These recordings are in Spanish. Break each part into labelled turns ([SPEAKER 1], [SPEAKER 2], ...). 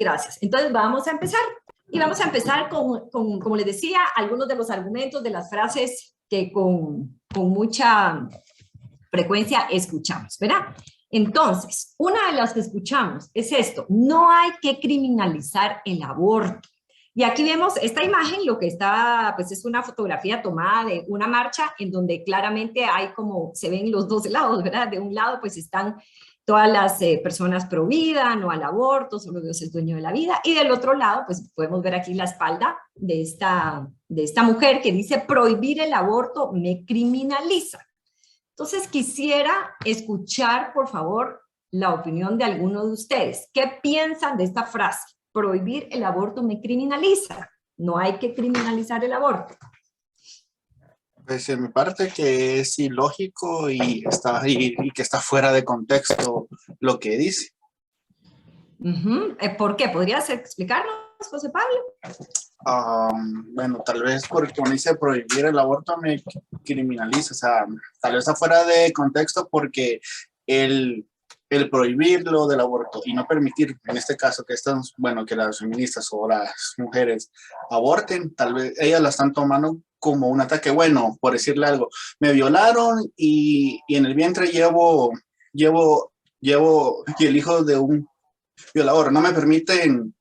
[SPEAKER 1] Gracias. Entonces vamos a empezar. Y vamos a empezar con, como les decía, algunos de los argumentos de las frases que con mucha frecuencia escuchamos, ¿verdad? Entonces, una de las que escuchamos es esto: no hay que criminalizar el aborto. Y aquí vemos esta imagen, lo que está, pues es una fotografía tomada de una marcha en donde claramente hay como, se ven los dos lados, ¿verdad? De un lado pues están todas las personas pro vida, no al aborto, solo Dios es dueño de la vida, y del otro lado pues podemos ver aquí la espalda de esta mujer que dice: prohibir el aborto me criminaliza. Entonces quisiera escuchar, por favor, la opinión de alguno de ustedes. ¿Qué piensan de esta frase? Prohibir el aborto me criminaliza. No hay que criminalizar el aborto.
[SPEAKER 2] Pues me parece que es ilógico y que está fuera de contexto lo que dice.
[SPEAKER 1] ¿Por qué? ¿Podrías explicarnos, José Pablo?
[SPEAKER 2] Bueno, tal vez porque cuando dice prohibir el aborto me criminaliza, o sea, tal vez está fuera de contexto porque el prohibirlo del aborto y no permitir, en este caso, que las feministas o las mujeres aborten, tal vez ellas la están tomando como un ataque. Bueno, por decirle algo, me violaron y en el vientre llevo el hijo de un violador, no me permiten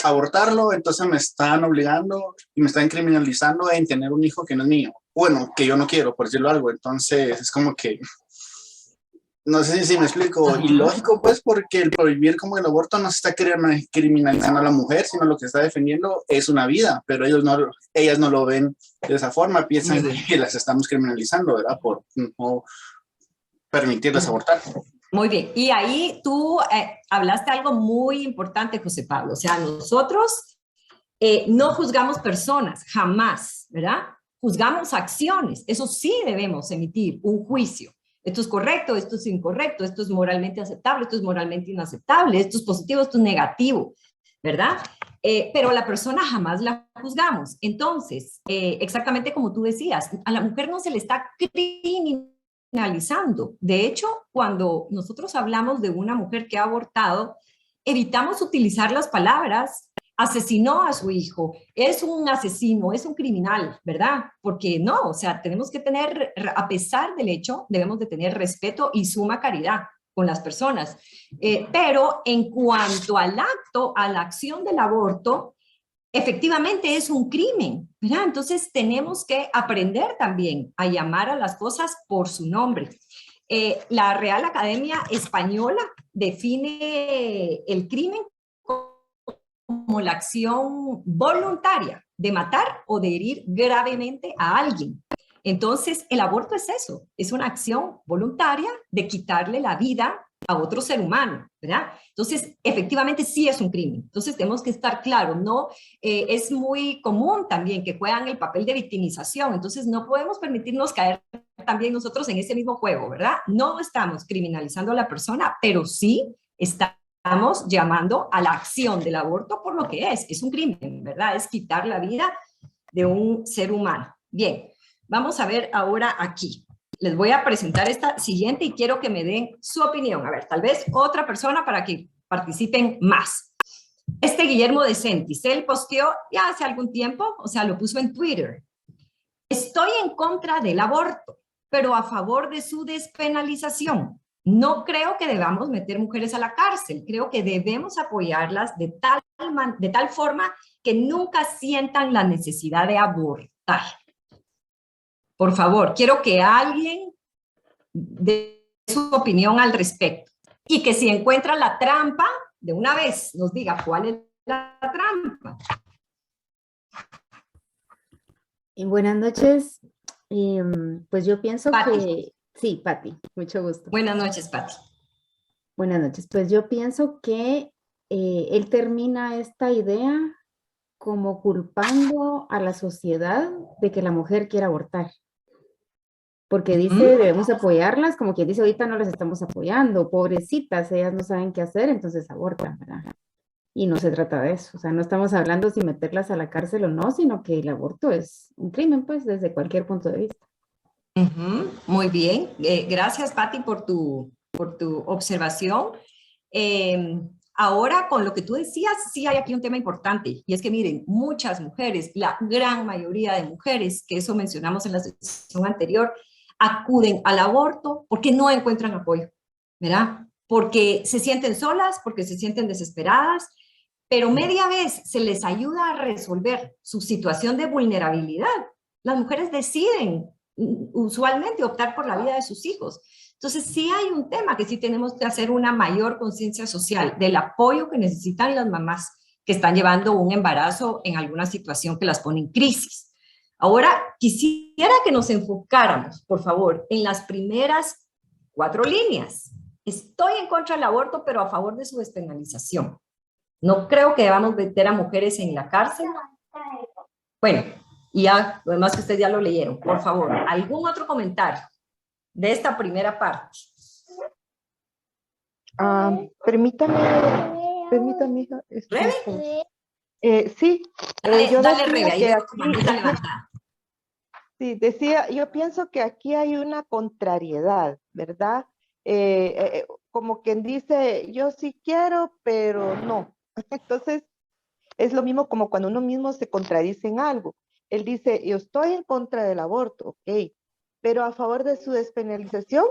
[SPEAKER 2] abortarlo, entonces me están obligando y me están criminalizando en tener un hijo que no es mío. Bueno, que yo no quiero, por decirlo algo. Entonces es como que, no sé si me explico, ilógico pues, porque el prohibir como el aborto no se está criminalizando a la mujer, sino lo que está defendiendo es una vida, pero ellas no lo ven de esa forma, piensan que las estamos criminalizando, ¿verdad? Por no permitirles abortar.
[SPEAKER 1] Muy bien, y ahí tú hablaste algo muy importante, José Pablo. O sea, nosotros no juzgamos personas, jamás, ¿verdad? Juzgamos acciones, eso sí debemos emitir un juicio. Esto es correcto, esto es incorrecto, esto es moralmente aceptable, esto es moralmente inaceptable, esto es positivo, esto es negativo, ¿verdad? Pero a la persona jamás la juzgamos. Entonces, exactamente como tú decías, a la mujer no se le está criminalizando. De hecho, cuando nosotros hablamos de una mujer que ha abortado, evitamos utilizar las palabras asesinó a su hijo, es un asesino, es un criminal, ¿verdad? Porque no, o sea, tenemos que tener, a pesar del hecho, debemos de tener respeto y suma caridad con las personas. Pero en cuanto al acto, a la acción del aborto, efectivamente es un crimen, ¿verdad? Entonces tenemos que aprender también a llamar a las cosas por su nombre. La Real Academia Española define el crimen como la acción voluntaria de matar o de herir gravemente a alguien. Entonces, el aborto es eso, es una acción voluntaria de quitarle la vida a otro ser humano, ¿verdad? Entonces, efectivamente sí es un crimen. Entonces, tenemos que estar claros, ¿no? Es muy común también que juegan el papel de victimización, entonces no podemos permitirnos caer también nosotros en ese mismo juego, ¿verdad? No estamos criminalizando a la persona, pero sí estamos llamando a la acción del aborto por lo que es un crimen, ¿verdad? Es quitar la vida de un ser humano. Bien, vamos a ver ahora aquí. Les voy a presentar esta siguiente y quiero que me den su opinión. A ver, tal vez otra persona para que participen más. Guillermo de Sentis, él posteó ya hace algún tiempo, o sea, lo puso en Twitter. Estoy en contra del aborto, pero a favor de su despenalización. No creo que debamos meter mujeres a la cárcel, creo que debemos apoyarlas de tal forma que nunca sientan la necesidad de abortar. Por favor, quiero que alguien dé su opinión al respecto y que si encuentra la trampa, de una vez nos diga cuál es la trampa.
[SPEAKER 3] Buenas noches. Pues yo pienso
[SPEAKER 1] Pati.
[SPEAKER 3] que... Sí, Pati, mucho gusto.
[SPEAKER 1] Buenas noches, Pati.
[SPEAKER 3] Buenas noches. Pues yo pienso que él termina esta idea como culpando a la sociedad de que la mujer quiera abortar. Porque dice, debemos apoyarlas, como quien dice, ahorita no las estamos apoyando, pobrecitas, ellas no saben qué hacer, entonces abortan, ¿verdad? Y no se trata de eso, o sea, no estamos hablando si meterlas a la cárcel o no, sino que el aborto es un crimen, pues, desde cualquier punto de vista.
[SPEAKER 1] Muy bien, gracias Pati por tu observación. Ahora, con lo que tú decías, sí hay aquí un tema importante, y es que miren, muchas mujeres, la gran mayoría de mujeres, que eso mencionamos en la sesión anterior, acuden al aborto porque no encuentran apoyo, ¿verdad? Porque se sienten solas, porque se sienten desesperadas, pero media vez se les ayuda a resolver su situación de vulnerabilidad. Las mujeres deciden usualmente optar por la vida de sus hijos. Entonces sí hay un tema que sí tenemos que hacer una mayor conciencia social del apoyo que necesitan las mamás que están llevando un embarazo en alguna situación que las pone en crisis. Ahora, quisiera que nos enfocáramos, por favor, en las primeras 4 líneas. Estoy en contra del aborto, pero a favor de su despenalización. No creo que debamos meter a mujeres en la cárcel. Bueno, y ya, lo demás que ustedes ya lo leyeron. Por favor, ¿algún otro comentario de esta primera parte?
[SPEAKER 4] Permítame, hija.
[SPEAKER 1] ¿Rebe?
[SPEAKER 4] Sí, yo
[SPEAKER 1] Dale,
[SPEAKER 4] decía
[SPEAKER 1] Rebe, ahí
[SPEAKER 4] que
[SPEAKER 1] veo tu manita levantada.
[SPEAKER 4] sí, yo pienso que aquí hay una contrariedad, ¿verdad? Como quien dice, yo sí quiero, pero no. Entonces, es lo mismo como cuando uno mismo se contradice en algo. Él dice, yo estoy en contra del aborto, ok, pero a favor de su despenalización,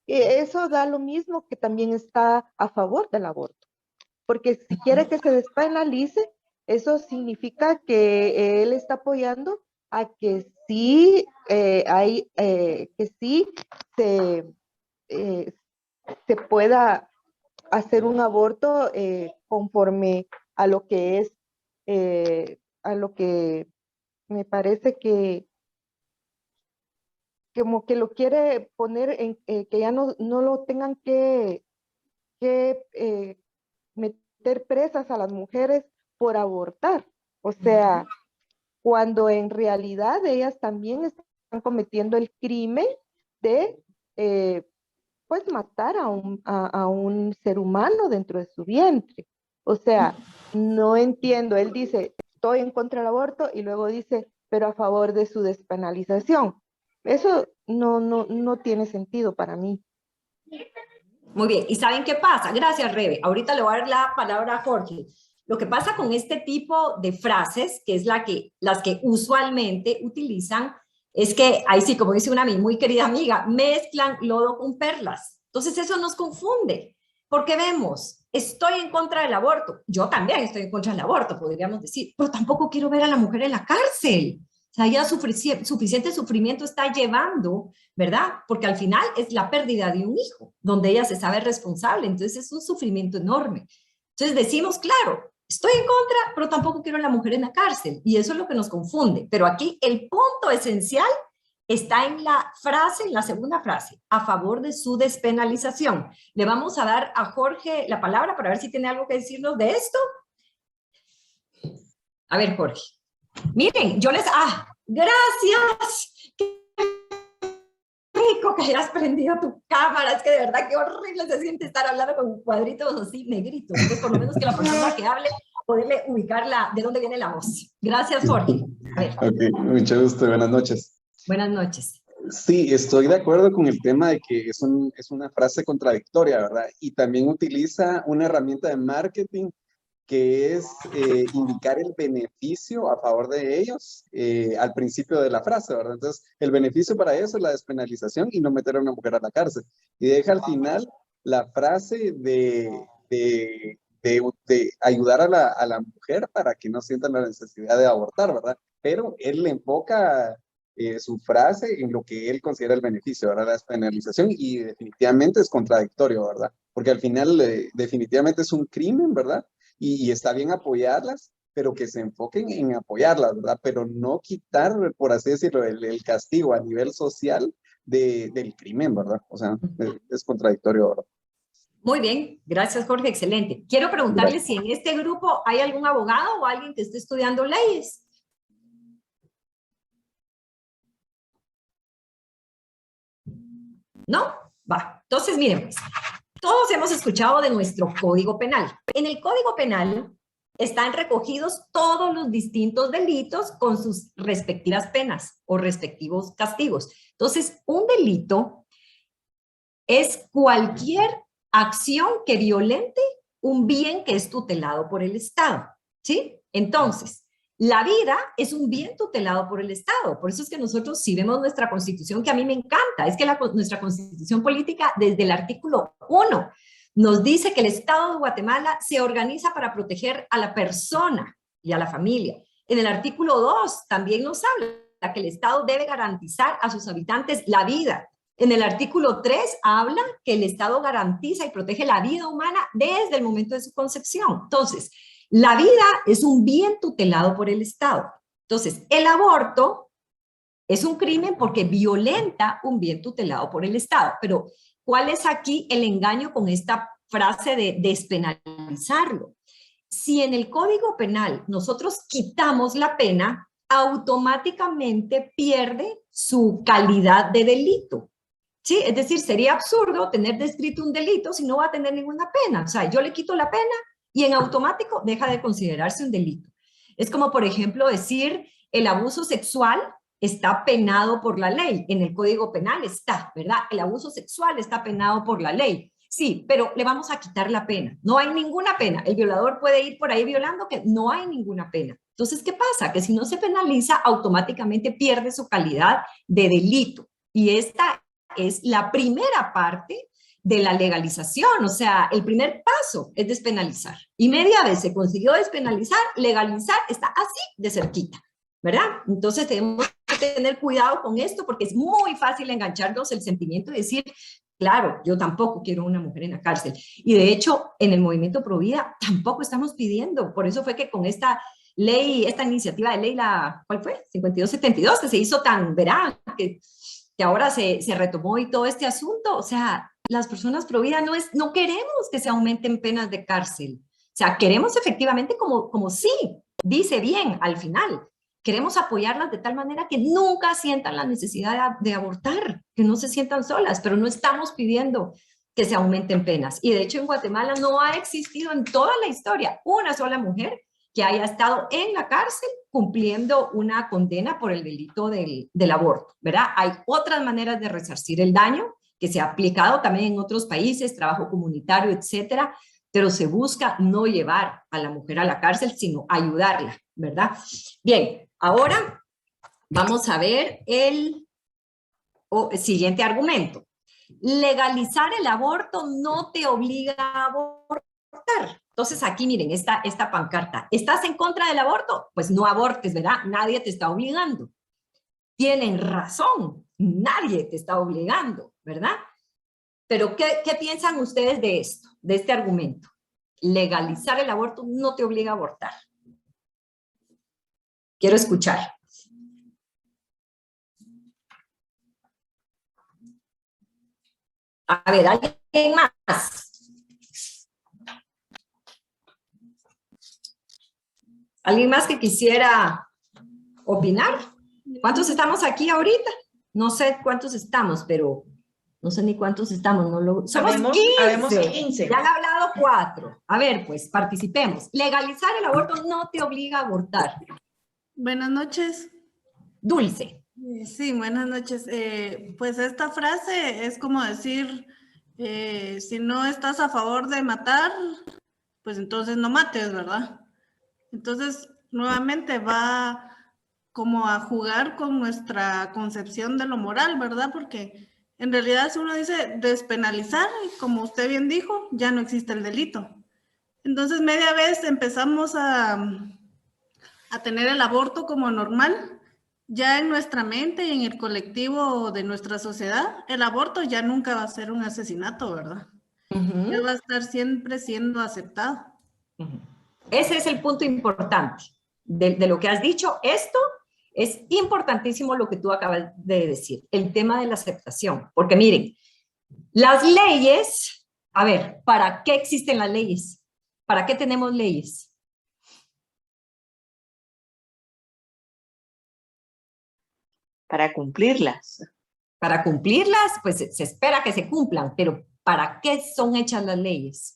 [SPEAKER 4] eso da lo mismo que también está a favor del aborto. Porque si quiere que se despenalice, eso significa que él está apoyando a que sí que sí se pueda hacer un aborto conforme a lo que es, a lo que me parece que como que lo quiere poner en que ya no lo tengan que meter presas a las mujeres por abortar. O sea, cuando en realidad ellas también están cometiendo el crimen de pues matar a un ser humano dentro de su vientre. O sea, no entiendo. Él dice, estoy en contra del aborto y luego dice, pero a favor de su despenalización. Eso no tiene sentido para mí.
[SPEAKER 1] Muy bien, ¿y saben qué pasa? Gracias, Rebe. Ahorita le voy a dar la palabra a Jorge. Lo que pasa con este tipo de frases, que es las que usualmente utilizan, es que, ahí sí, como dice una muy querida amiga, mezclan lodo con perlas. Entonces eso nos confunde, porque vemos, estoy en contra del aborto. Yo también estoy en contra del aborto, podríamos decir, pero tampoco quiero ver a la mujer en la cárcel. O sea, ya suficiente sufrimiento está llevando, ¿verdad? Porque al final es la pérdida de un hijo, donde ella se sabe responsable, entonces es un sufrimiento enorme. Entonces decimos, claro, estoy en contra, pero tampoco quiero a la mujer en la cárcel, y eso es lo que nos confunde. Pero aquí el punto esencial está en la frase, en la segunda frase, a favor de su despenalización. Le vamos a dar a Jorge la palabra para ver si tiene algo que decirnos de esto. A ver, Jorge. Miren, yo les... ¡Ah! ¡Gracias! ¡Qué rico que hayas prendido tu cámara! Es que de verdad qué horrible se siente estar hablando con cuadritos así negritos. Entonces, por lo menos que la persona que hable, poderle ubicarla de dónde viene la voz. Gracias, Jorge. A ver.
[SPEAKER 5] Ok, mucho gusto, buenas noches.
[SPEAKER 1] Buenas noches.
[SPEAKER 5] Sí, estoy de acuerdo con el tema de que es una frase contradictoria, ¿verdad? Y también utiliza una herramienta de marketing que es indicar el beneficio a favor de ellos al principio de la frase, ¿verdad? Entonces, el beneficio para eso es la despenalización y no meter a una mujer a la cárcel. Y deja al final la frase de ayudar a la mujer para que no sientan la necesidad de abortar, ¿verdad? Pero él le enfoca su frase en lo que él considera el beneficio, ¿verdad? La despenalización, y definitivamente es contradictorio, ¿verdad? Porque al final definitivamente es un crimen, ¿verdad? Y está bien apoyarlas, pero que se enfoquen en apoyarlas, ¿verdad? Pero no quitar, por así decirlo, el castigo a nivel social del crimen, ¿verdad? O sea, es contradictorio, ¿verdad?
[SPEAKER 1] Muy bien, gracias, Jorge, excelente. Quiero preguntarle si en este grupo hay algún abogado o alguien que esté estudiando leyes. ¿No? Va. Entonces, miren, pues, todos hemos escuchado de nuestro Código Penal. En el Código Penal están recogidos todos los distintos delitos con sus respectivas penas o respectivos castigos. Entonces, un delito es cualquier acción que violente un bien que es tutelado por el Estado, ¿sí? Entonces, la vida es un bien tutelado por el Estado. Por eso es que nosotros, si vemos nuestra Constitución, que a mí me encanta, es que nuestra Constitución política, desde el artículo 1, nos dice que el Estado de Guatemala se organiza para proteger a la persona y a la familia. En el artículo 2 también nos habla que el Estado debe garantizar a sus habitantes la vida. En el artículo 3 habla que el Estado garantiza y protege la vida humana desde el momento de su concepción. Entonces, la vida es un bien tutelado por el Estado. Entonces, el aborto es un crimen porque violenta un bien tutelado por el Estado. Pero, ¿cuál es aquí el engaño con esta frase de despenalizarlo? Si en el Código Penal nosotros quitamos la pena, automáticamente pierde su calidad de delito. ¿Sí? Es decir, sería absurdo tener descrito un delito si no va a tener ninguna pena. O sea, yo le quito la pena y en automático deja de considerarse un delito. Es como, por ejemplo, decir el abuso sexual está penado por la ley. En el Código Penal está, ¿verdad? El abuso sexual está penado por la ley. Sí, pero le vamos a quitar la pena. No hay ninguna pena. El violador puede ir por ahí violando, que no hay ninguna pena. Entonces, ¿qué pasa? Que si no se penaliza, automáticamente pierde su calidad de delito. Y esta es la primera parte de la legalización, o sea, el primer paso es despenalizar. Y media vez se consiguió despenalizar, legalizar está así de cerquita, ¿verdad? Entonces tenemos que tener cuidado con esto porque es muy fácil engancharnos el sentimiento y decir, claro, yo tampoco quiero una mujer en la cárcel. Y de hecho, en el movimiento Pro Vida tampoco estamos pidiendo, por eso fue que con esta ley, esta iniciativa de ley, ¿cuál fue? 5272, que se hizo tan, verá, que ahora se retomó y todo este asunto, o sea, las personas pro vida no queremos que se aumenten penas de cárcel. O sea, queremos efectivamente como sí, dice bien al final, queremos apoyarlas de tal manera que nunca sientan la necesidad de abortar, que no se sientan solas, pero no estamos pidiendo que se aumenten penas. Y de hecho en Guatemala no ha existido en toda la historia una sola mujer que haya estado en la cárcel cumpliendo una condena por el delito del aborto, ¿verdad? Hay otras maneras de resarcir el daño que se ha aplicado también en otros países, trabajo comunitario, etcétera, pero se busca no llevar a la mujer a la cárcel, sino ayudarla, ¿verdad? Bien, ahora vamos a ver el siguiente argumento. Legalizar el aborto no te obliga a abortar. Entonces aquí miren esta pancarta. ¿Estás en contra del aborto? Pues no abortes, ¿verdad? Nadie te está obligando. Tienen razón, nadie te está obligando, ¿verdad? Pero ¿qué piensan ustedes de esto, de este argumento? Legalizar el aborto no te obliga a abortar. Quiero escuchar. A ver, ¿alguien más? ¿Alguien más que quisiera opinar? ¿Cuántos estamos aquí ahorita? No sé cuántos estamos, pero no sé ni cuántos estamos. Somos 15. Ya han hablado 4. A ver, pues, participemos. Legalizar el aborto no te obliga a abortar.
[SPEAKER 6] Buenas noches.
[SPEAKER 1] Dulce.
[SPEAKER 6] Sí, buenas noches. Pues esta frase es como decir, si no estás a favor de matar, pues entonces no mates, ¿verdad? Entonces, nuevamente va como a jugar con nuestra concepción de lo moral, ¿verdad? Porque en realidad si uno dice despenalizar, como usted bien dijo, ya no existe el delito. Entonces, media vez empezamos a tener el aborto como normal. Ya en nuestra mente y en el colectivo de nuestra sociedad, el aborto ya nunca va a ser un asesinato, ¿verdad? Ya va a estar siempre siendo aceptado.
[SPEAKER 1] Ese es el punto importante de lo que has dicho. Esto es importantísimo lo que tú acabas de decir, el tema de la aceptación. Porque miren, las leyes, a ver, ¿para qué existen las leyes? ¿Para qué tenemos leyes?
[SPEAKER 7] Para cumplirlas.
[SPEAKER 1] Para cumplirlas, pues se espera que se cumplan, pero ¿para qué son hechas las leyes?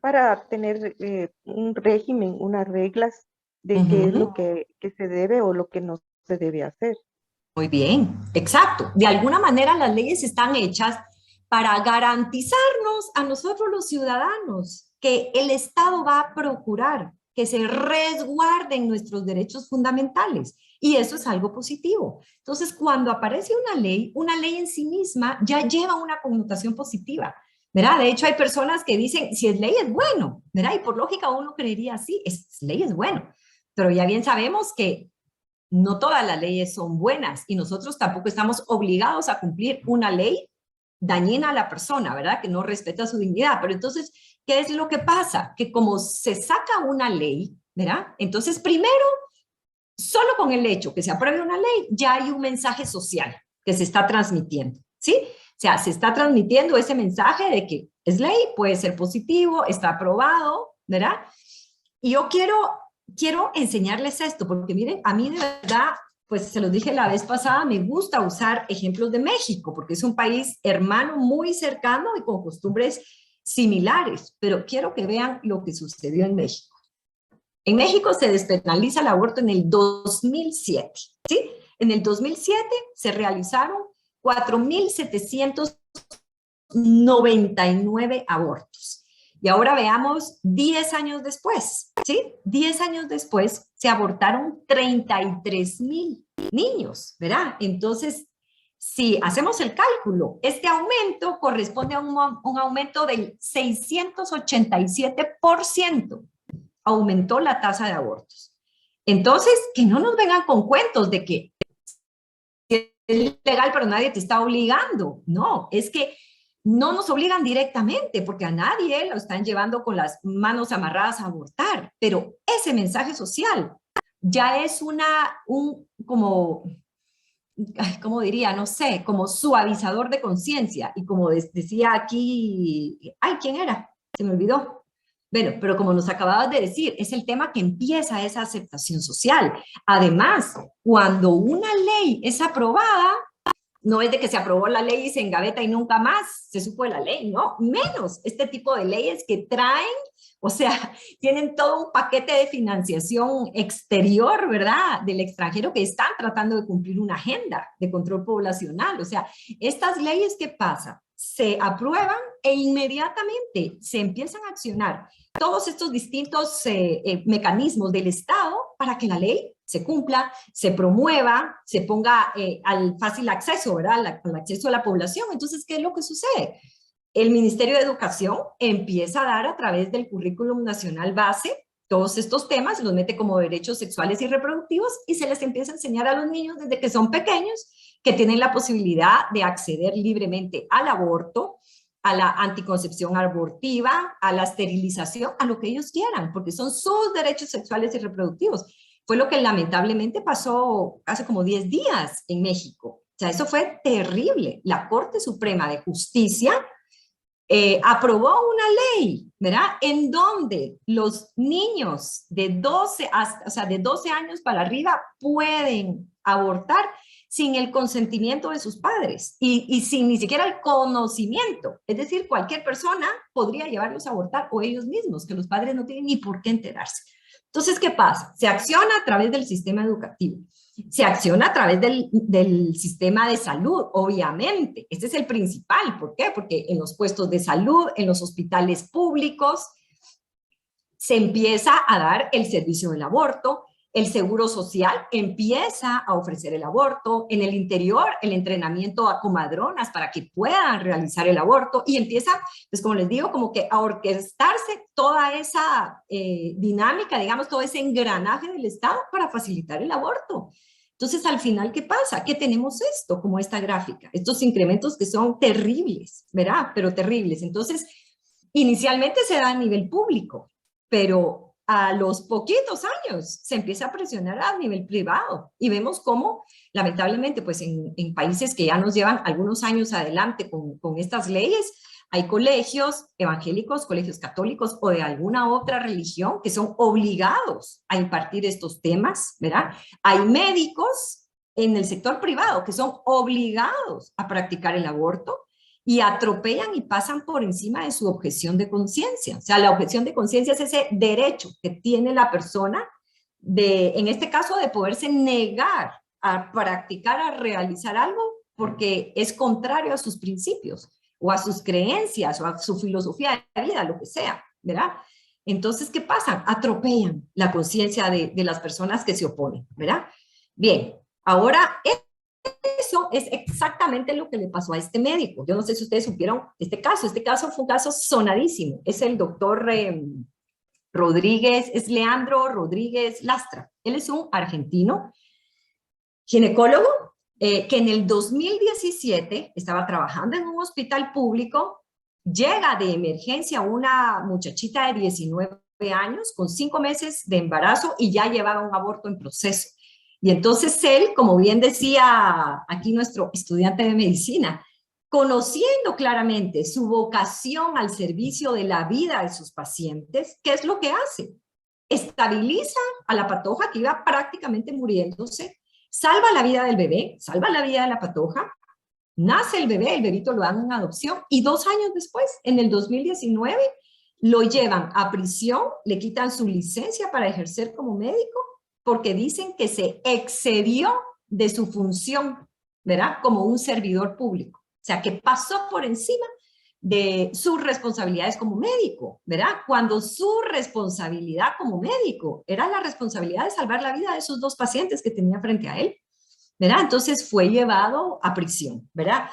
[SPEAKER 4] Para tener un régimen, unas reglas de qué es lo que se debe o lo que no se debe hacer.
[SPEAKER 1] Muy bien, exacto. De alguna manera las leyes están hechas para garantizarnos a nosotros los ciudadanos que el Estado va a procurar que se resguarden nuestros derechos fundamentales. Y eso es algo positivo. Entonces, cuando aparece una ley en sí misma ya lleva una connotación positiva, ¿verdad? De hecho, hay personas que dicen, si es ley es bueno, ¿verdad? Y por lógica uno creería así, ley es bueno. Pero ya bien sabemos que no todas las leyes son buenas y nosotros tampoco estamos obligados a cumplir una ley dañina a la persona, ¿verdad? Que no respeta su dignidad. Pero entonces, ¿qué es lo que pasa? Que como se saca una ley, ¿verdad? Entonces, primero, solo con el hecho que se apruebe una ley, ya hay un mensaje social que se está transmitiendo, ¿sí? O sea, se está transmitiendo ese mensaje de que es ley, puede ser positivo, está aprobado, ¿verdad? Y yo quiero enseñarles esto, porque miren, a mí de verdad, pues se los dije la vez pasada, me gusta usar ejemplos de México, porque es un país hermano muy cercano y con costumbres similares, pero quiero que vean lo que sucedió en México. En México se despenaliza el aborto en el 2007, ¿sí? En el 2007 se realizaron 4.799 abortos. Y ahora veamos 10 años después, ¿sí? 10 años después se abortaron 33,000 niños, ¿verdad? Entonces, si hacemos el cálculo, este aumento corresponde a un aumento del 687%. Aumentó la tasa de abortos. Entonces, que no nos vengan con cuentos de que es legal, pero nadie te está obligando. No, es que no nos obligan directamente, porque a nadie lo están llevando con las manos amarradas a abortar, pero ese mensaje social ya es como, ¿cómo diría? No sé, como suavizador de conciencia. Y como decía aquí, ¿quién era? Se me olvidó. Bueno, pero como nos acababas de decir, es el tema que empieza esa aceptación social. Además, cuando una ley es aprobada, no es de que se aprobó la ley y se engaveta y nunca más se supo de la ley, no, menos este tipo de leyes que traen, o sea, tienen todo un paquete de financiación exterior, ¿verdad? Del extranjero que están tratando de cumplir una agenda de control poblacional. O sea, estas leyes, ¿qué pasa? Se aprueban e inmediatamente se empiezan a accionar todos estos distintos mecanismos del Estado para que la ley se cumpla, se promueva, se ponga al fácil acceso, ¿verdad? Al acceso a la población. Entonces, ¿qué es lo que sucede? El Ministerio de Educación empieza a dar a través del Currículum Nacional Base todos estos temas, los mete como derechos sexuales y reproductivos y se les empieza a enseñar a los niños desde que son pequeños que tienen la posibilidad de acceder libremente al aborto, a la anticoncepción abortiva, a la esterilización, a lo que ellos quieran, porque son sus derechos sexuales y reproductivos. Fue lo que lamentablemente pasó hace como 10 días en México. O sea, eso fue terrible. La Corte Suprema de Justicia aprobó una ley, ¿verdad? En donde los niños de 12 años para arriba pueden abortar sin el consentimiento de sus padres y sin ni siquiera el conocimiento. Es decir, cualquier persona podría llevarlos a abortar o ellos mismos, que los padres no tienen ni por qué enterarse. Entonces, ¿qué pasa? Se acciona a través del sistema educativo. Se acciona a través del sistema de salud, obviamente. Este es el principal. ¿Por qué? Porque en los puestos de salud, en los hospitales públicos, se empieza a dar el servicio del aborto. El seguro social empieza a ofrecer el aborto. En el interior, el entrenamiento a comadronas para que puedan realizar el aborto. Y empieza, pues como les digo, como que a orquestarse toda esa dinámica, digamos, todo ese engranaje del Estado para facilitar el aborto. Entonces, al final, ¿qué pasa? Que tenemos esto, como esta gráfica, estos incrementos que son terribles, ¿verdad? Pero terribles. Entonces, inicialmente se da a nivel público, pero a los poquitos años se empieza a presionar a nivel privado y vemos cómo, lamentablemente, pues en países que ya nos llevan algunos años adelante con estas leyes, hay colegios evangélicos, colegios católicos o de alguna otra religión que son obligados a impartir estos temas, ¿verdad? Hay médicos en el sector privado que son obligados a practicar el aborto y atropellan y pasan por encima de su objeción de conciencia. O sea, la objeción de conciencia es ese derecho que tiene la persona en este caso, de poderse negar a practicar, a realizar algo porque es contrario a sus principios. o a sus creencias, o a su filosofía de vida, lo que sea, ¿verdad? Entonces, ¿qué pasa? Atropellan la conciencia de las personas que se oponen, ¿verdad? Bien, ahora eso es exactamente lo que le pasó a este médico. Yo no sé si ustedes supieron este caso fue un caso sonadísimo. Es el doctor Rodríguez, es Leandro Rodríguez Lastra. Él es un argentino ginecólogo que en el 2017 estaba trabajando en un hospital público, llega de emergencia una muchachita de 19 años con 5 meses de embarazo y ya llevaba un aborto en proceso. Y entonces él, como bien decía aquí nuestro estudiante de medicina, conociendo claramente su vocación al servicio de la vida de sus pacientes, ¿qué es lo que hace? Estabiliza a la patoja que iba prácticamente muriéndose, salva la vida del bebé, salva la vida de la patoja, nace el bebito lo dan en adopción y 2 años después, en el 2019, lo llevan a prisión, le quitan su licencia para ejercer como médico porque dicen que se excedió de su función, ¿verdad? Como un servidor público. O sea, que pasó por encima de sus responsabilidades como médico, ¿verdad? Cuando su responsabilidad como médico era la responsabilidad de salvar la vida de esos 2 pacientes que tenía frente a él, ¿verdad? Entonces fue llevado a prisión, ¿verdad?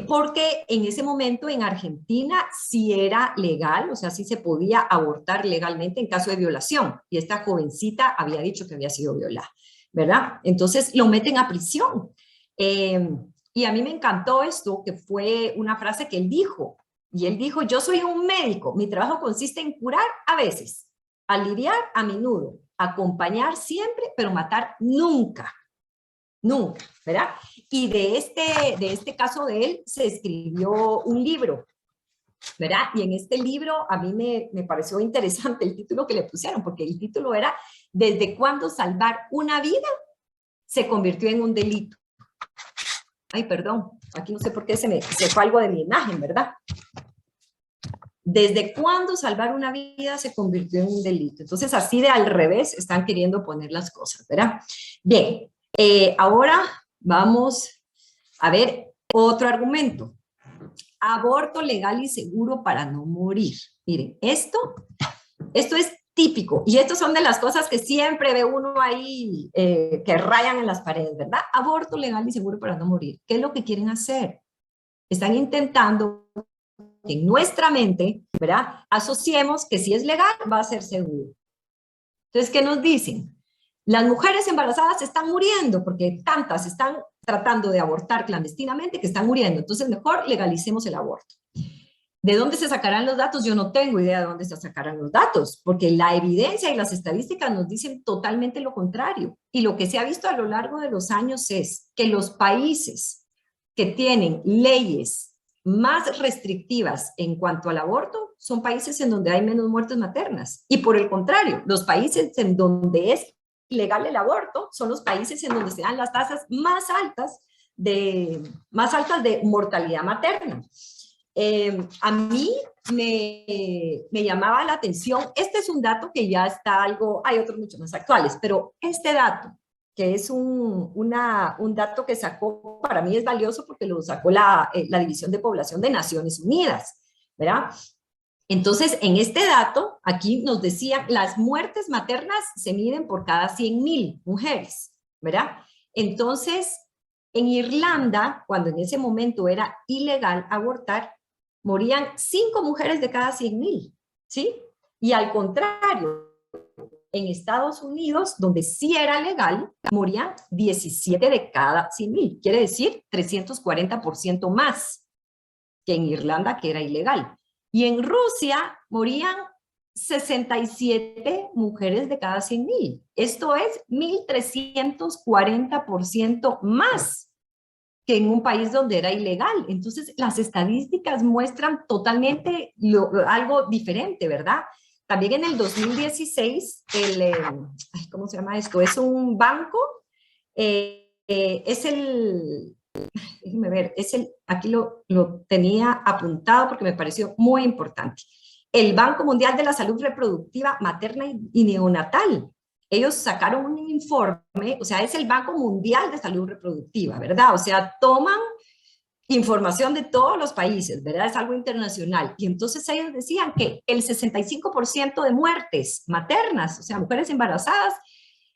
[SPEAKER 1] Porque en ese momento en Argentina sí era legal, o sea, sí se podía abortar legalmente en caso de violación, y esta jovencita había dicho que había sido violada, ¿verdad? Entonces lo meten a prisión. Y a mí me encantó esto, que fue una frase que él dijo, y él dijo, yo soy un médico, mi trabajo consiste en curar a veces, aliviar a menudo, acompañar siempre, pero matar nunca. Nunca, ¿verdad? Y de este caso de él se escribió un libro, ¿verdad? Y en este libro a mí me pareció interesante el título que le pusieron, porque el título era ¿Desde cuándo salvar una vida se convirtió en un delito? Ay, perdón, aquí no sé por qué se fue algo de mi imagen, ¿verdad? ¿Desde cuándo salvar una vida se convirtió en un delito? Entonces, así de al revés están queriendo poner las cosas, ¿verdad? Bien, ahora vamos a ver otro argumento. Aborto legal y seguro para no morir. Miren, esto es típico, y estas son de las cosas que siempre ve uno ahí que rayan en las paredes, ¿verdad? Aborto legal y seguro para no morir. ¿Qué es lo que quieren hacer? Están intentando que en nuestra mente, ¿verdad? Asociemos que si es legal va a ser seguro. Entonces, ¿qué nos dicen? Las mujeres embarazadas están muriendo porque tantas están tratando de abortar clandestinamente que están muriendo. Entonces, mejor legalicemos el aborto. ¿De dónde se sacarán los datos? Yo no tengo idea de dónde se sacarán los datos, porque la evidencia y las estadísticas nos dicen totalmente lo contrario. Y lo que se ha visto a lo largo de los años es que los países que tienen leyes más restrictivas en cuanto al aborto son países en donde hay menos muertes maternas. Y por el contrario, los países en donde es ilegal el aborto son los países en donde se dan las tasas más altas de mortalidad materna. A mí me llamaba la atención, este es un dato que ya está algo, hay otros mucho más actuales, pero este dato, que es un dato que sacó, para mí es valioso porque lo sacó la División de Población de Naciones Unidas, ¿verdad? Entonces, en este dato, aquí nos decían, las muertes maternas se miden por cada 100,000 mujeres, ¿verdad? Entonces, en Irlanda, cuando en ese momento era ilegal abortar, morían 5 mujeres de cada 100,000, ¿sí? Y al contrario, en Estados Unidos, donde sí era legal, morían 17 de cada 100,000. Quiere decir 340% más que en Irlanda, que era ilegal. Y en Rusia morían 67 mujeres de cada 100,000. Esto es 1,340% más que en un país donde era ilegal. Entonces, las estadísticas muestran totalmente algo diferente, ¿verdad? También en el 2016, ¿cómo se llama esto? Es un banco, déjenme ver, aquí lo tenía apuntado porque me pareció muy importante. El Banco Mundial de la Salud Reproductiva Materna y Neonatal. Ellos sacaron un informe, o sea, es el Banco Mundial de Salud Reproductiva, ¿verdad? O sea, toman información de todos los países, ¿verdad? Es algo internacional. Y entonces ellos decían que el 65% de muertes maternas, o sea, mujeres embarazadas,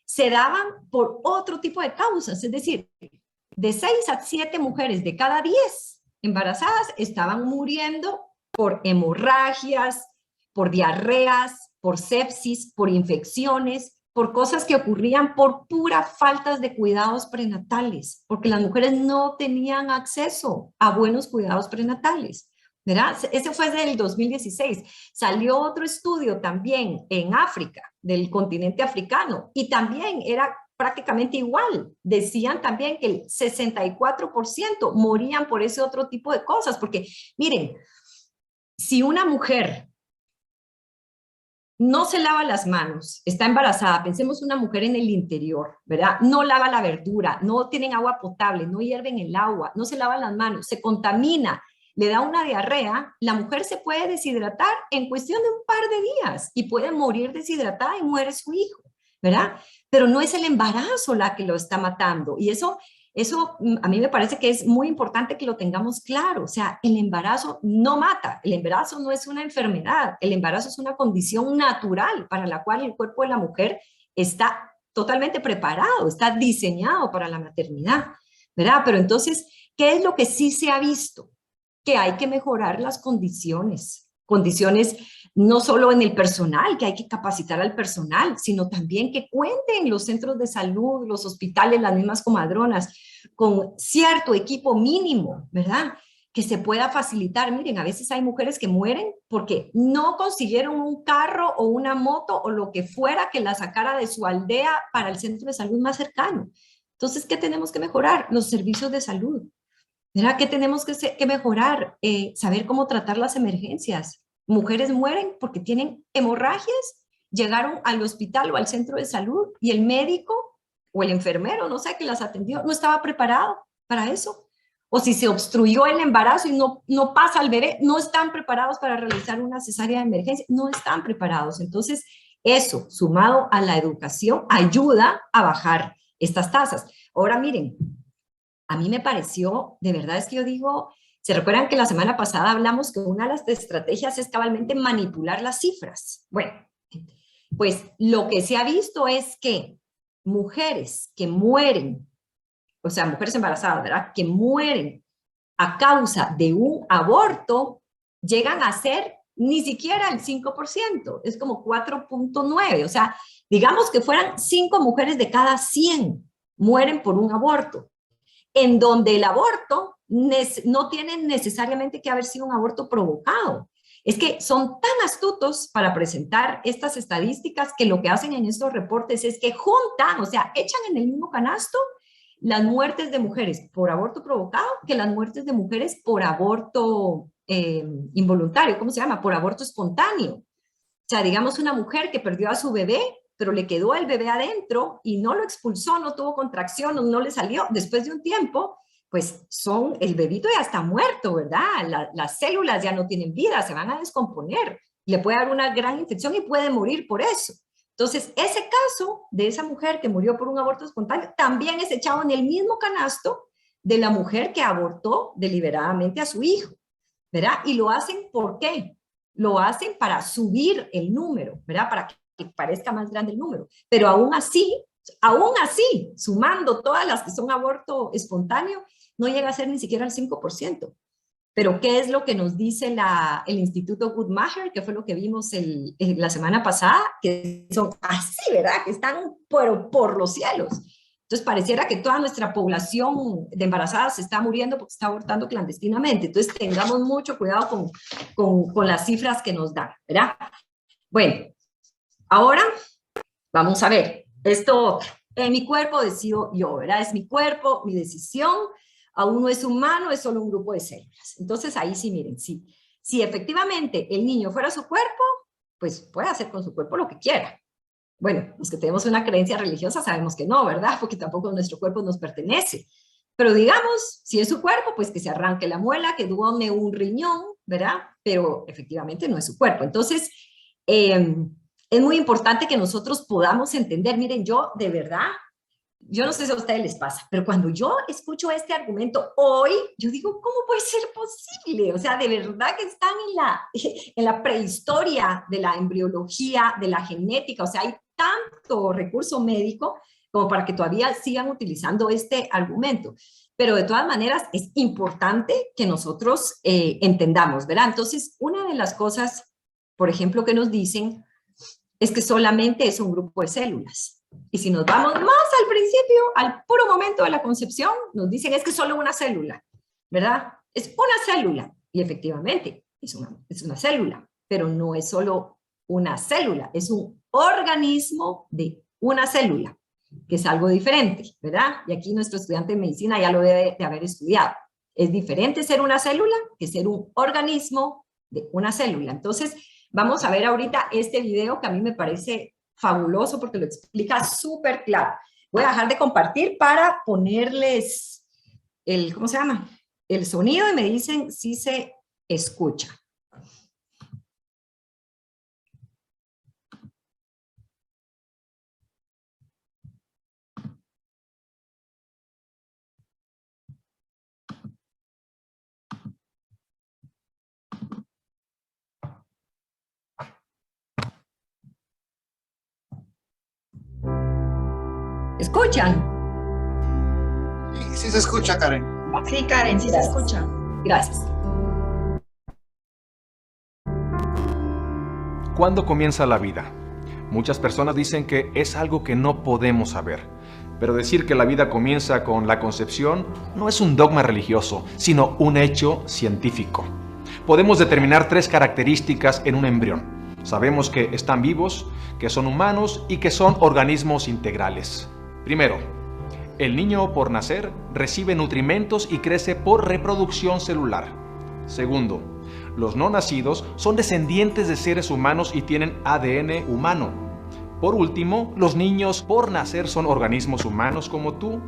[SPEAKER 1] se daban por otro tipo de causas. Es decir, de 6 a 7 mujeres de cada 10 embarazadas estaban muriendo por hemorragias, por diarreas, por sepsis, por infecciones, por cosas que ocurrían por pura falta de cuidados prenatales, porque las mujeres no tenían acceso a buenos cuidados prenatales, ¿verdad? Ese fue del 2016. Salió otro estudio también en África, del continente africano, y también era prácticamente igual. Decían también que el 64% morían por ese otro tipo de cosas, porque miren, si una mujer no se lava las manos, está embarazada, pensemos una mujer en el interior, ¿verdad? No lava la verdura, no tienen agua potable, no hierven el agua, no se lavan las manos, se contamina, le da una diarrea, la mujer se puede deshidratar en cuestión de un par de días y puede morir deshidratada y muere su hijo, ¿verdad? Pero no es el embarazo la que lo está matando, y eso a mí me parece que es muy importante que lo tengamos claro. O sea, el embarazo no mata, el embarazo no es una enfermedad, el embarazo es una condición natural para la cual el cuerpo de la mujer está totalmente preparado, está diseñado para la maternidad, ¿verdad? Pero entonces, ¿qué es lo que sí se ha visto? Que hay que mejorar las condiciones no solo en el personal, que hay que capacitar al personal, sino también que cuenten los centros de salud, los hospitales, las mismas comadronas, con cierto equipo mínimo, ¿verdad? Que se pueda facilitar. Miren, a veces hay mujeres que mueren porque no consiguieron un carro o una moto o lo que fuera que la sacara de su aldea para el centro de salud más cercano. Entonces, ¿qué tenemos que mejorar? Los servicios de salud. ¿Verdad? ¿Qué tenemos que mejorar? Saber cómo tratar las emergencias. Mujeres mueren porque tienen hemorragias, llegaron al hospital o al centro de salud y el médico o el enfermero, no sé, que las atendió, no estaba preparado para eso. O si se obstruyó el embarazo y no pasa al bebé, no están preparados para realizar una cesárea de emergencia, no están preparados. Entonces, eso, sumado a la educación, ayuda a bajar estas tasas. Ahora, miren, a mí me pareció, de verdad es que yo digo, ¿se recuerdan que la semana pasada hablamos que una de las estrategias es cabalmente manipular las cifras? Bueno, pues lo que se ha visto es que mujeres que mueren, o sea, mujeres embarazadas, ¿verdad? Que mueren a causa de un aborto, llegan a ser ni siquiera el 5%, es como 4.9, o sea, digamos que fueran 5 mujeres de cada 100 mueren por un aborto, en donde el aborto no tiene necesariamente que haber sido un aborto provocado. Es que son tan astutos para presentar estas estadísticas que lo que hacen en estos reportes es que juntan, o sea, echan en el mismo canasto las muertes de mujeres por aborto provocado que las muertes de mujeres por aborto involuntario, ¿cómo se llama? Por aborto espontáneo. O sea, digamos una mujer que perdió a su bebé, pero le quedó el bebé adentro y no lo expulsó, no tuvo contracción, no le salió. Después de un tiempo, pues el bebito ya está muerto, ¿verdad? Las células ya no tienen vida, se van a descomponer. Le puede dar una gran infección y puede morir por eso. Entonces, ese caso de esa mujer que murió por un aborto espontáneo también es echado en el mismo canasto de la mujer que abortó deliberadamente a su hijo, ¿verdad? Y lo hacen, ¿por qué? Lo hacen para subir el número, ¿verdad? Para que parezca más grande el número, pero aún así, sumando todas las que son aborto espontáneo, no llega a ser ni siquiera el 5%. Pero ¿qué es lo que nos dice el Instituto Guttmacher, que fue lo que vimos la semana pasada? Que son así, ¿verdad? Que están por los cielos. Entonces pareciera que toda nuestra población de embarazadas se está muriendo porque está abortando clandestinamente. Entonces tengamos mucho cuidado con las cifras que nos dan, ¿verdad? Bueno, ahora vamos a ver esto. En mi cuerpo decido yo, ¿verdad? Es mi cuerpo, mi decisión. Aún no es humano, es solo un grupo de células. Entonces ahí sí, miren, si efectivamente el niño fuera su cuerpo, pues puede hacer con su cuerpo lo que quiera. Bueno, los que tenemos una creencia religiosa sabemos que no, ¿verdad? Porque tampoco nuestro cuerpo nos pertenece. Pero digamos, si es su cuerpo, pues que se arranque la muela, que done un riñón, ¿verdad? Pero efectivamente no es su cuerpo. Entonces, es muy importante que nosotros podamos entender, miren, yo de verdad yo no sé si a ustedes les pasa, pero cuando yo escucho este argumento hoy, yo digo, ¿cómo puede ser posible? O sea, de verdad que están en la prehistoria de la embriología, de la genética, o sea, hay tanto recurso médico como para que todavía sigan utilizando este argumento. Pero de todas maneras es importante que nosotros entendamos, ¿verdad? Entonces, una de las cosas, por ejemplo, que nos dicen es que solamente es un grupo de células. Y si nos vamos más al principio, al puro momento de la concepción, nos dicen es que es solo una célula, ¿verdad? Es una célula. Y efectivamente, es una célula, pero no es solo una célula, es un organismo de una célula, que es algo diferente, ¿verdad? Y aquí nuestro estudiante de medicina ya lo debe de haber estudiado. Es diferente ser una célula que ser un organismo de una célula. Entonces, vamos a ver ahorita este video que a mí me parece fabuloso porque lo explica súper claro. Voy a dejar de compartir para ponerles el, ¿cómo se llama? El sonido y me dicen si se escucha. ¿Escuchan?
[SPEAKER 2] Sí se escucha, Karen.
[SPEAKER 8] Sí, Karen, sí se escucha.
[SPEAKER 1] Gracias.
[SPEAKER 9] ¿Cuándo comienza la vida? Muchas personas dicen que es algo que no podemos saber. Pero decir que la vida comienza con la concepción no es un dogma religioso, sino un hecho científico. Podemos determinar 3 características en un embrión. Sabemos que están vivos, que son humanos y que son organismos integrales. Primero, el niño por nacer recibe nutrimentos y crece por reproducción celular. Segundo, los no nacidos son descendientes de seres humanos y tienen ADN humano. Por último, los niños por nacer son organismos humanos como tú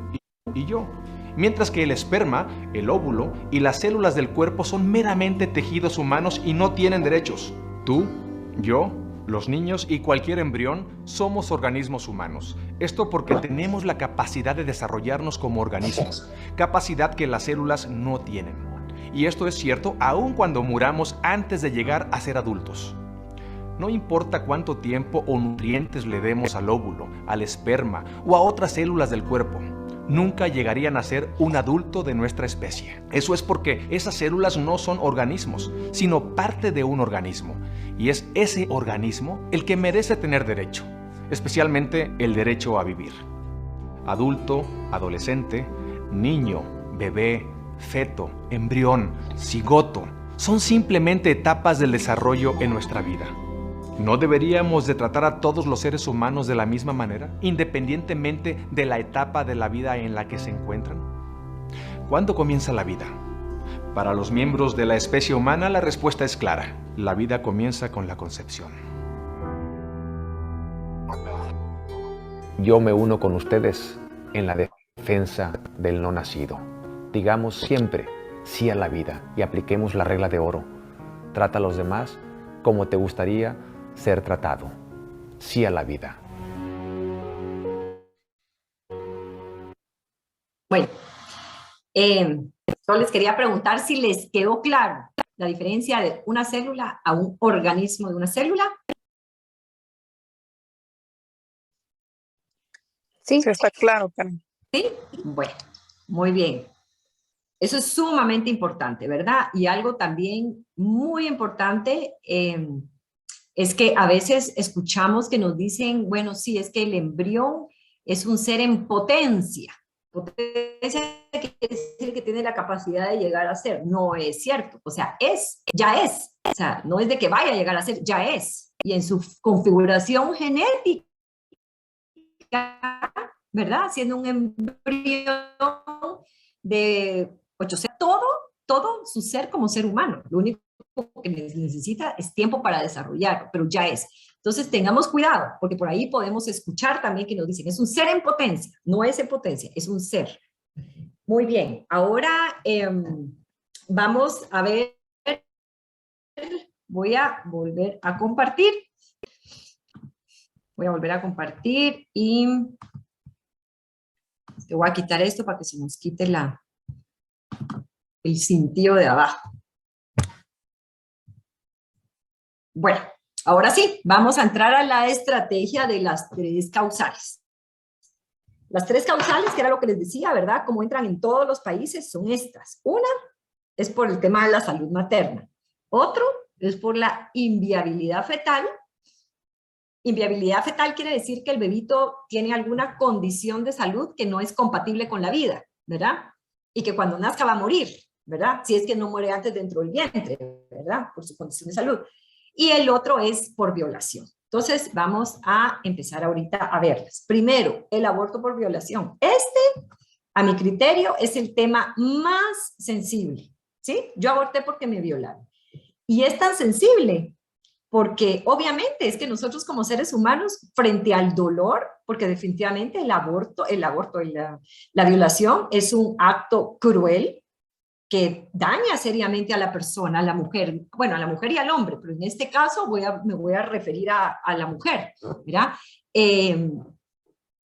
[SPEAKER 9] y yo. Mientras que el esperma, el óvulo y las células del cuerpo son meramente tejidos humanos y no tienen derechos. Tú, yo, los niños y cualquier embrión somos organismos humanos. Esto porque tenemos la capacidad de desarrollarnos como organismos, capacidad que las células no tienen. Y esto es cierto aun cuando muramos antes de llegar a ser adultos. No importa cuánto tiempo o nutrientes le demos al óvulo, al esperma o a otras células del cuerpo, nunca llegarían a ser un adulto de nuestra especie. Eso es porque esas células no son organismos, sino parte de un organismo. Y es ese organismo el que merece tener derecho, especialmente el derecho a vivir. Adulto, adolescente, niño, bebé, feto, embrión, cigoto, son simplemente etapas del desarrollo en nuestra vida. ¿No deberíamos de tratar a todos los seres humanos de la misma manera, independientemente de la etapa de la vida en la que se encuentran? ¿Cuándo comienza la vida? Para los miembros de la especie humana, la respuesta es clara. La vida comienza con la concepción.
[SPEAKER 10] Yo me uno con ustedes en la defensa del no nacido. Digamos siempre sí a la vida y apliquemos la regla de oro. Trata a los demás como te gustaría ser tratado. Sí a la vida.
[SPEAKER 1] Bueno, solo les quería preguntar si les quedó claro la diferencia de una célula a un organismo de una célula.
[SPEAKER 8] Sí, está claro, Karen.
[SPEAKER 1] ¿Sí? Bueno, muy bien. Eso es sumamente importante, ¿verdad? Y algo también muy importante es que a veces escuchamos que nos dicen, bueno, sí, es que el embrión es un ser en potencia. Potencia quiere decir que tiene la capacidad de llegar a ser. No es cierto. O sea, ya es. O sea, no es de que vaya a llegar a ser, ya es. Y en su configuración genética, ¿verdad? Siendo un embrión de 800, todo su ser como ser humano. Lo único que necesita es tiempo para desarrollarlo, pero ya es. Entonces tengamos cuidado, porque por ahí podemos escuchar también que nos dicen, es un ser en potencia, no es en potencia, es un ser. Muy bien, ahora vamos a ver, voy a volver a compartir. Voy a volver a compartir y Te voy a quitar esto para que se nos quite el cintillo de abajo. Bueno, ahora sí, vamos a entrar a la estrategia de las 3 causales. Las 3 causales, que era lo que les decía, ¿verdad? Como entran en todos los países, son estas. Una es por el tema de la salud materna. Otro es por la inviabilidad fetal. Inviabilidad fetal quiere decir que el bebito tiene alguna condición de salud que no es compatible con la vida, ¿verdad? Y que cuando nazca va a morir, ¿verdad? Si es que no muere antes dentro del vientre, ¿verdad? Por su condición de salud. Y el otro es por violación. Entonces, vamos a empezar ahorita a verlas. Primero, el aborto por violación. A mi criterio, es el tema más sensible, ¿sí? Yo aborté porque me violaron. Y es tan sensible porque obviamente es que nosotros como seres humanos, frente al dolor, porque definitivamente la violación es un acto cruel, que daña seriamente a la persona, a la mujer, bueno, a la mujer y al hombre, pero en este caso me voy a referir a la mujer, ¿verdad?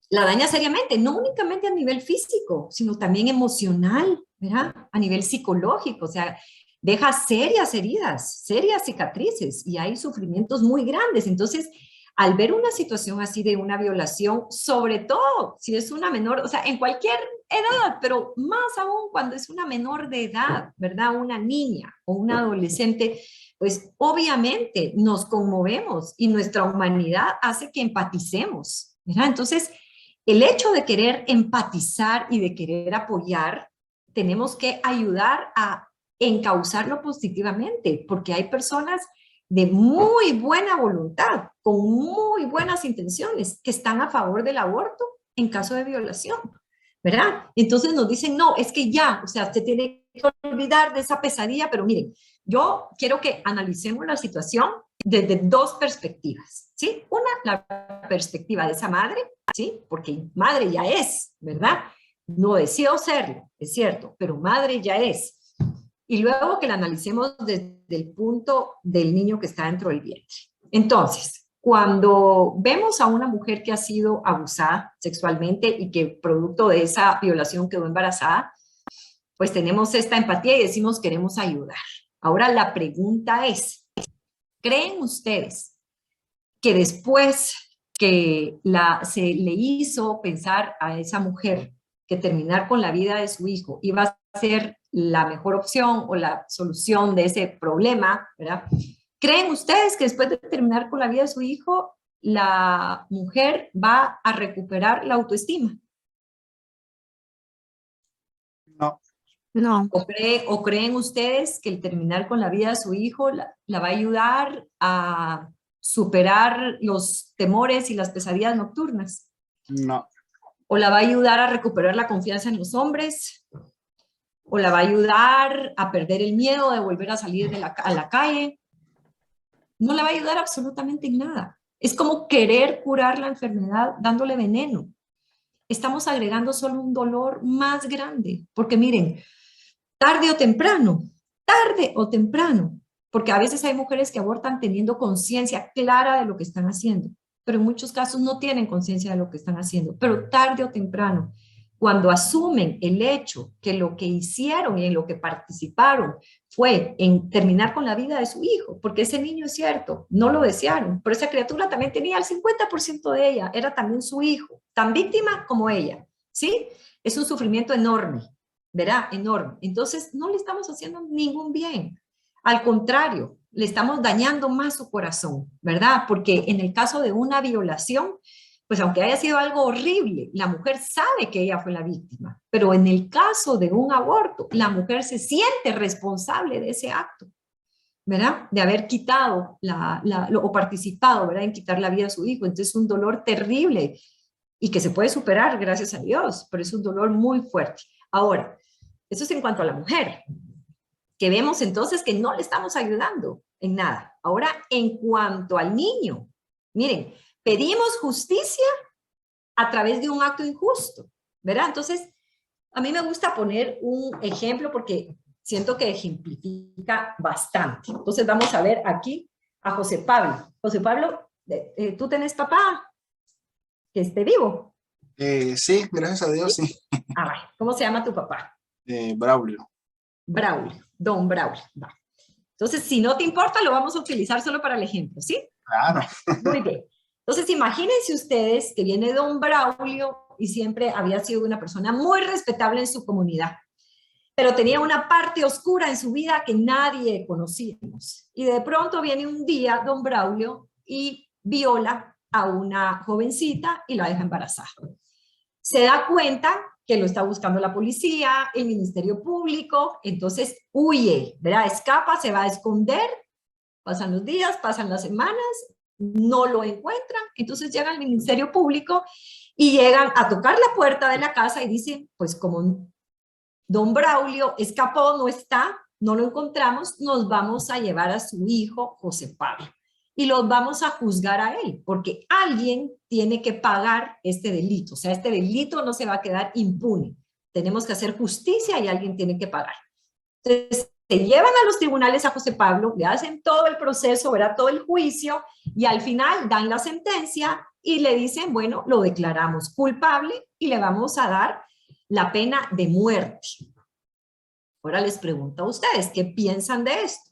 [SPEAKER 1] La daña seriamente, no únicamente a nivel físico, sino también emocional, ¿verdad? A nivel psicológico, o sea, deja serias heridas, serias cicatrices, y hay sufrimientos muy grandes. Entonces, al ver una situación así de una violación, sobre todo si es una menor, o sea, en cualquier edad, pero más aún cuando es una menor de edad, ¿verdad? Una niña o una adolescente, pues obviamente nos conmovemos y nuestra humanidad hace que empaticemos, ¿verdad? Entonces, el hecho de querer empatizar y de querer apoyar, tenemos que ayudar a encauzarlo positivamente, porque hay personas de muy buena voluntad, con muy buenas intenciones, que están a favor del aborto en caso de violación, ¿verdad? Entonces nos dicen, no, es que ya, o sea, se tiene que olvidar de esa pesadilla, pero miren, yo quiero que analicemos la situación desde 2 perspectivas, ¿sí? Una, la perspectiva de esa madre, ¿sí? Porque madre ya es, ¿verdad? No deseo serlo, es cierto, pero madre ya es. Y luego que la analicemos desde el punto del niño que está dentro del vientre. Entonces, cuando vemos a una mujer que ha sido abusada sexualmente y que producto de esa violación quedó embarazada, pues tenemos esta empatía y decimos queremos ayudar. Ahora la pregunta es, ¿creen ustedes que después que se le hizo pensar a esa mujer que terminar con la vida de su hijo iba a ser la mejor opción o la solución de ese problema, ¿verdad? ¿Creen ustedes que después de terminar con la vida de su hijo, la mujer va a recuperar la autoestima?
[SPEAKER 2] No.
[SPEAKER 8] No.
[SPEAKER 1] ¿O creen ustedes que el terminar con la vida de su hijo la va a ayudar a superar los temores y las pesadillas nocturnas?
[SPEAKER 2] No.
[SPEAKER 1] ¿O la va a ayudar a recuperar la confianza en los hombres? ¿O la va a ayudar a perder el miedo de volver a salir a la calle? No la va a ayudar absolutamente en nada. Es como querer curar la enfermedad dándole veneno. Estamos agregando solo un dolor más grande. Porque miren, tarde o temprano, porque a veces hay mujeres que abortan teniendo conciencia clara de lo que están haciendo, pero en muchos casos no tienen conciencia de lo que están haciendo, pero tarde o temprano, cuando asumen el hecho que lo que hicieron y en lo que participaron fue en terminar con la vida de su hijo, porque ese niño es cierto, no lo desearon, pero esa criatura también tenía el 50% de ella, era también su hijo, tan víctima como ella, ¿sí? Es un sufrimiento enorme, ¿verdad? Enorme. Entonces, no le estamos haciendo ningún bien. Al contrario, le estamos dañando más su corazón, ¿verdad? Porque en el caso de una violación, pues aunque haya sido algo horrible, la mujer sabe que ella fue la víctima, pero en el caso de un aborto, la mujer se siente responsable de ese acto, ¿verdad? De haber quitado o participado, ¿verdad? En quitar la vida de su hijo. Entonces es un dolor terrible y que se puede superar, gracias a Dios, pero es un dolor muy fuerte. Ahora, eso es en cuanto a la mujer, que vemos entonces que no le estamos ayudando en nada. Ahora, en cuanto al niño, miren, pedimos justicia a través de un acto injusto, ¿verdad? Entonces, a mí me gusta poner un ejemplo porque siento que ejemplifica bastante. Entonces, vamos a ver aquí a José Pablo. José Pablo, ¿tú tenés papá que esté vivo?
[SPEAKER 2] Sí, gracias a Dios, sí.
[SPEAKER 1] Ah, vale. ¿Cómo se llama tu papá?
[SPEAKER 2] Braulio.
[SPEAKER 1] Braulio, don Braulio. Va. Entonces, si no te importa, lo vamos a utilizar solo para el ejemplo, ¿sí?
[SPEAKER 2] Claro.
[SPEAKER 1] Muy bien. Entonces, imagínense ustedes que viene don Braulio y siempre había sido una persona muy respetable en su comunidad, pero tenía una parte oscura en su vida que nadie conocíamos. Y de pronto viene un día don Braulio y viola a una jovencita y la deja embarazada. Se da cuenta que lo está buscando la policía, el Ministerio Público, entonces huye, ¿verdad? Escapa, se va a esconder, pasan los días, pasan las semanas, no lo encuentran, entonces llega al Ministerio Público y llegan a tocar la puerta de la casa y dicen, pues como don Braulio escapó, no está, no lo encontramos, nos vamos a llevar a su hijo José Pablo y los vamos a juzgar a él, porque alguien tiene que pagar este delito, o sea, este delito no se va a quedar impune, tenemos que hacer justicia y alguien tiene que pagar. Entonces, se llevan a los tribunales a José Pablo, le hacen todo el proceso, ¿verdad? Todo el juicio, y al final dan la sentencia y le dicen, bueno, lo declaramos culpable y le vamos a dar la pena de muerte. Ahora les pregunto a ustedes, ¿qué piensan de esto?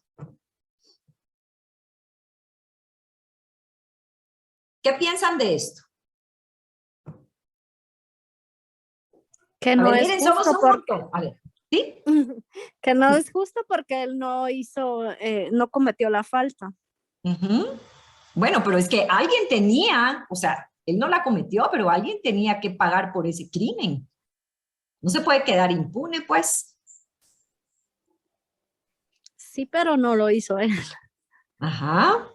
[SPEAKER 1] ¿Qué piensan de esto?
[SPEAKER 11] Que no
[SPEAKER 1] ver,
[SPEAKER 11] es
[SPEAKER 1] miren,
[SPEAKER 11] justo
[SPEAKER 1] somos un montón. A ver, ¿sí?
[SPEAKER 11] Que no es justo porque él no hizo, no cometió la falta.
[SPEAKER 1] Bueno, pero es que alguien tenía, o sea, él no la cometió, pero alguien tenía que pagar por ese crimen. No se puede quedar impune, pues.
[SPEAKER 11] Sí, pero no lo hizo él.
[SPEAKER 1] Ajá.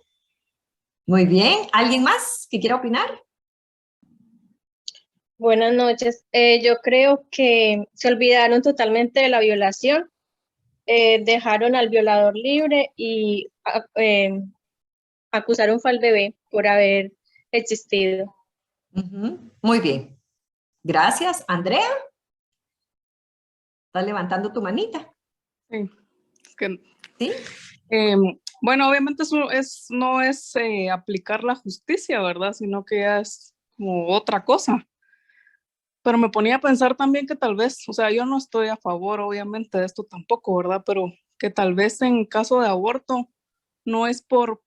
[SPEAKER 1] Muy bien. ¿Alguien más que quiera opinar?
[SPEAKER 12] Buenas noches. Yo creo que se olvidaron totalmente de la violación, dejaron al violador libre y acusaron fue al bebé por haber existido.
[SPEAKER 1] Muy bien. Gracias. Andrea. ¿Estás levantando tu manita?
[SPEAKER 13] Sí. Es que,
[SPEAKER 1] ¿sí?
[SPEAKER 13] Bueno, obviamente eso no es aplicar la justicia, ¿verdad? Sino que ya es como otra cosa. Pero me ponía a pensar también que tal vez, o sea, yo no estoy a favor, obviamente, de esto tampoco, ¿verdad? Pero que tal vez en caso de aborto no es por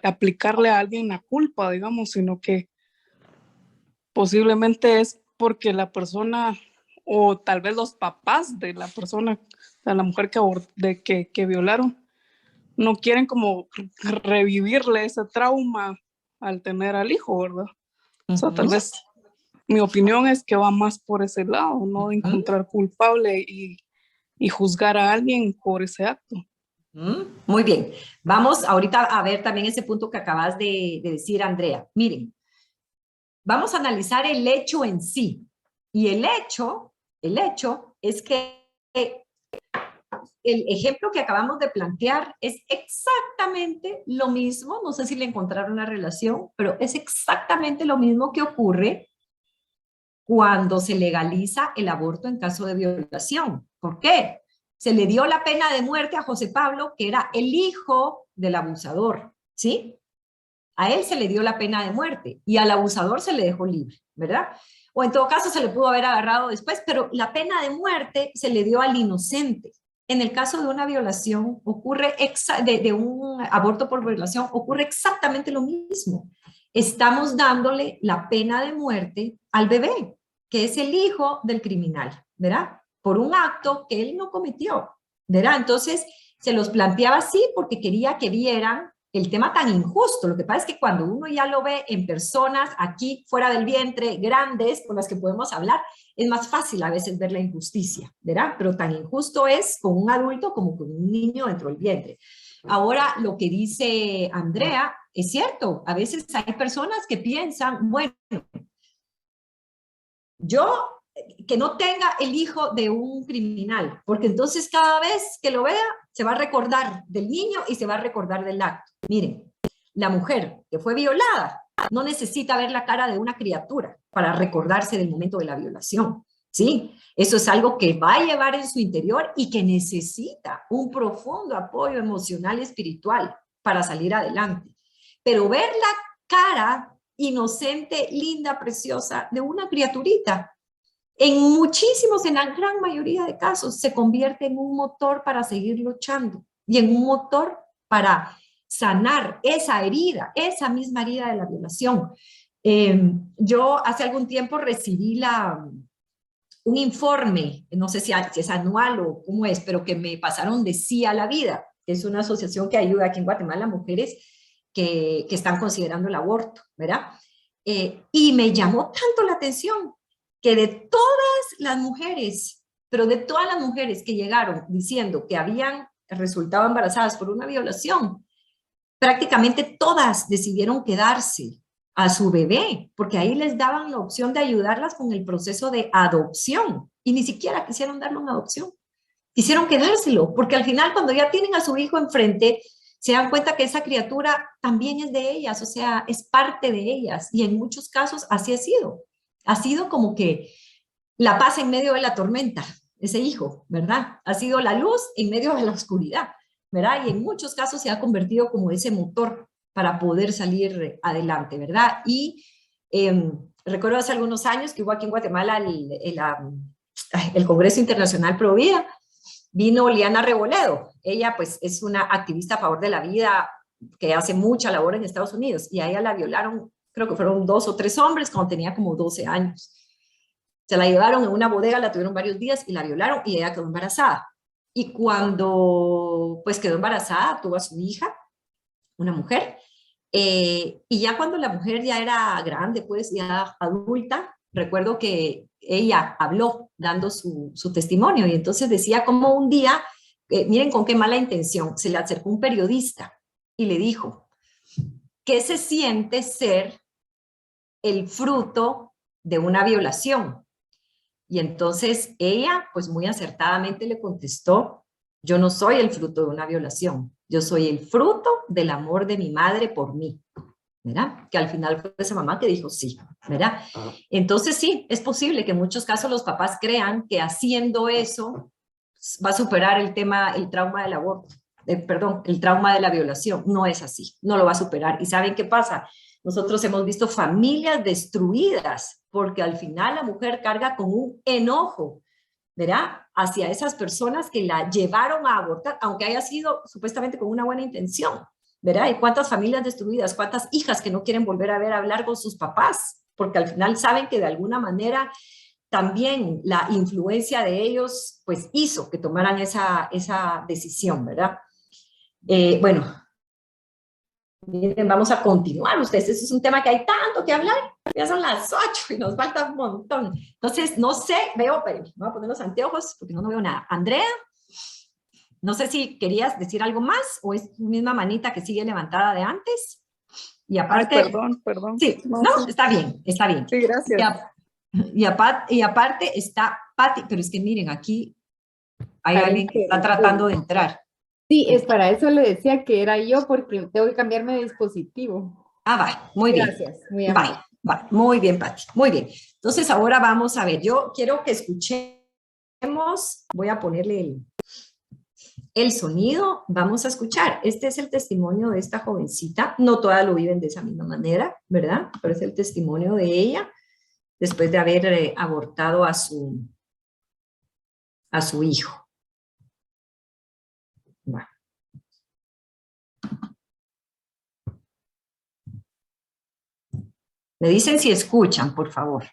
[SPEAKER 13] aplicarle a alguien la culpa, digamos, sino que posiblemente es porque la persona o tal vez los papás de la persona, de la mujer que violaron, no quieren como revivirle ese trauma al tener al hijo, ¿verdad? O sea, tal vez mi opinión es que va más por ese lado, ¿no? De encontrar culpable y juzgar a alguien por ese acto.
[SPEAKER 1] Muy bien. Vamos ahorita a ver también ese punto que acabas de decir, Andrea. Miren, vamos a analizar el hecho en sí. Y el hecho es que el ejemplo que acabamos de plantear es exactamente lo mismo, no sé si le encontraron una relación, pero es exactamente lo mismo que ocurre cuando se legaliza el aborto en caso de violación. ¿Por qué? Se le dio la pena de muerte a José Pablo, que era el hijo del abusador, ¿sí? A él se le dio la pena de muerte y al abusador se le dejó libre, ¿verdad? O en todo caso se le pudo haber agarrado después, pero la pena de muerte se le dio al inocente. En el caso de una violación, de un aborto por violación, ocurre exactamente lo mismo. Estamos dándole la pena de muerte al bebé, que es el hijo del criminal, ¿verdad? Por un acto que él no cometió, ¿verdad? Entonces, se los planteaba así porque quería que vieran el tema tan injusto. Lo que pasa es que cuando uno ya lo ve en personas aquí fuera del vientre, grandes, con las que podemos hablar, es más fácil a veces ver la injusticia, ¿verdad? Pero tan injusto es con un adulto como con un niño dentro del vientre. Ahora, lo que dice Andrea es cierto. A veces hay personas que piensan, bueno, yo que no tenga el hijo de un criminal, porque entonces cada vez que lo vea se va a recordar del niño y se va a recordar del acto. Miren, la mujer que fue violada no necesita ver la cara de una criatura para recordarse del momento de la violación, ¿sí? Eso es algo que va a llevar en su interior y que necesita un profundo apoyo emocional y espiritual para salir adelante. Pero ver la cara inocente, linda, preciosa, de una criaturita. En la gran mayoría de casos, se convierte en un motor para seguir luchando y en un motor para sanar esa herida, esa misma herida de la violación. Yo hace algún tiempo recibí un informe, no sé si es anual o cómo es, pero que me pasaron de Sí a la Vida, que es una asociación que ayuda aquí en Guatemala a mujeres que están considerando el aborto, ¿verdad? Y me llamó tanto la atención que de todas las mujeres, pero de todas las mujeres que llegaron diciendo que habían resultado embarazadas por una violación, prácticamente todas decidieron quedarse a su bebé, porque ahí les daban la opción de ayudarlas con el proceso de adopción, y ni siquiera quisieron darle una adopción, quisieron quedárselo, porque al final cuando ya tienen a su hijo enfrente, se dan cuenta que esa criatura también es de ellas, o sea, es parte de ellas, y en muchos casos así ha sido como que la paz en medio de la tormenta, ese hijo, ¿verdad? Ha sido la luz en medio de la oscuridad, ¿verdad? Y en muchos casos se ha convertido como ese motor para poder salir adelante, ¿verdad? Y recuerdo hace algunos años que hubo aquí en Guatemala el Congreso Internacional Pro Vida, vino Liana Reboledo. Ella pues es una activista a favor de la vida que hace mucha labor en Estados Unidos, y a ella la violaron, creo que fueron 2 o 3 hombres cuando tenía como 12 años. Se la llevaron en una bodega, la tuvieron varios días y la violaron, y ella quedó embarazada. Y cuando pues quedó embarazada, tuvo a su hija, una mujer, y ya cuando la mujer ya era grande, pues ya adulta, recuerdo que ella habló dando su testimonio, y entonces decía como un día, miren con qué mala intención, se le acercó un periodista y le dijo, ¿qué se siente ser el fruto de una violación? Y entonces ella, pues muy acertadamente le contestó, yo no soy el fruto de una violación, yo soy el fruto del amor de mi madre por mí, ¿verdad? Que al final fue esa mamá que dijo sí, ¿verdad? Entonces sí, es posible que en muchos casos los papás crean que haciendo eso va a superar el trauma del aborto, perdón, el trauma de la violación. No es así, no lo va a superar. ¿Y saben qué pasa? Nosotros hemos visto familias destruidas porque al final la mujer carga con un enojo, ¿verdad? Hacia esas personas que la llevaron a abortar, aunque haya sido supuestamente con una buena intención, ¿verdad? Y cuántas familias destruidas, cuántas hijas que no quieren volver a ver hablar con sus papás, porque al final saben que de alguna manera también la influencia de ellos, pues hizo que tomaran esa decisión, ¿verdad? Bueno, miren, vamos a continuar ustedes. Ese es un tema que hay tanto que hablar. Ya son las 8 y nos falta un montón. Entonces, no sé, veo, pero me voy a poner los anteojos porque no veo nada. Andrea, no sé si querías decir algo más o es tu misma manita que sigue levantada de antes. Y aparte...
[SPEAKER 13] Ay, perdón.
[SPEAKER 1] Sí, no, está bien, está bien.
[SPEAKER 13] Sí, gracias.
[SPEAKER 1] Y aparte está Patti, pero es que miren, aquí hay alguien que está tratando de entrar.
[SPEAKER 3] Sí, es para eso le decía que era yo, porque tengo que cambiarme de dispositivo.
[SPEAKER 1] Ah, va, muy bien.
[SPEAKER 3] Gracias, muy amable.
[SPEAKER 1] Va, muy bien, Patti, muy bien. Entonces ahora vamos a ver, yo quiero que escuchemos, voy a ponerle el sonido, vamos a escuchar. Este es el testimonio de esta jovencita, no todas lo viven de esa misma manera, ¿verdad? Pero es el testimonio de ella después de haber abortado a su hijo. Bueno. Me dicen si escuchan, por favor.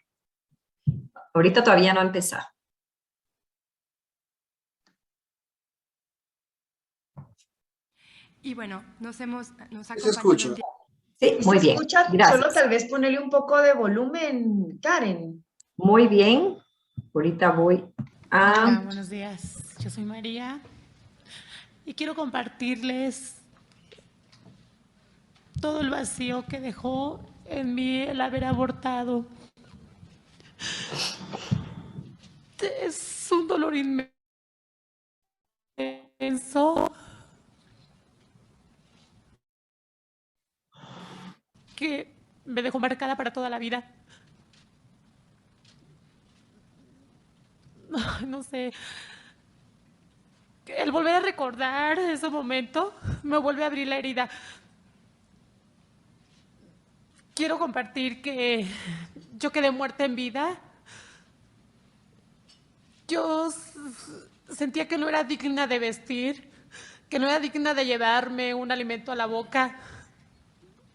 [SPEAKER 1] Ahorita todavía no ha empezado.
[SPEAKER 14] Y bueno, nos
[SPEAKER 2] Se escucha.
[SPEAKER 1] Sí, muy bien.
[SPEAKER 8] Escucha,
[SPEAKER 1] Gracias.
[SPEAKER 8] solo tal vez ponerle un poco de volumen, Karen.
[SPEAKER 1] Muy bien. Ahorita voy a...
[SPEAKER 14] Hola, buenos días. Yo soy María y quiero compartirles todo el vacío que dejó en mí el haber abortado. Es un dolor inmenso que me dejó marcada para toda la vida. No sé, el volver a recordar ese momento me vuelve a abrir la herida. quiero compartir que yo quedé muerta en vida. Yo sentía que no era digna de vestir, que no era digna de llevarme un alimento a la boca,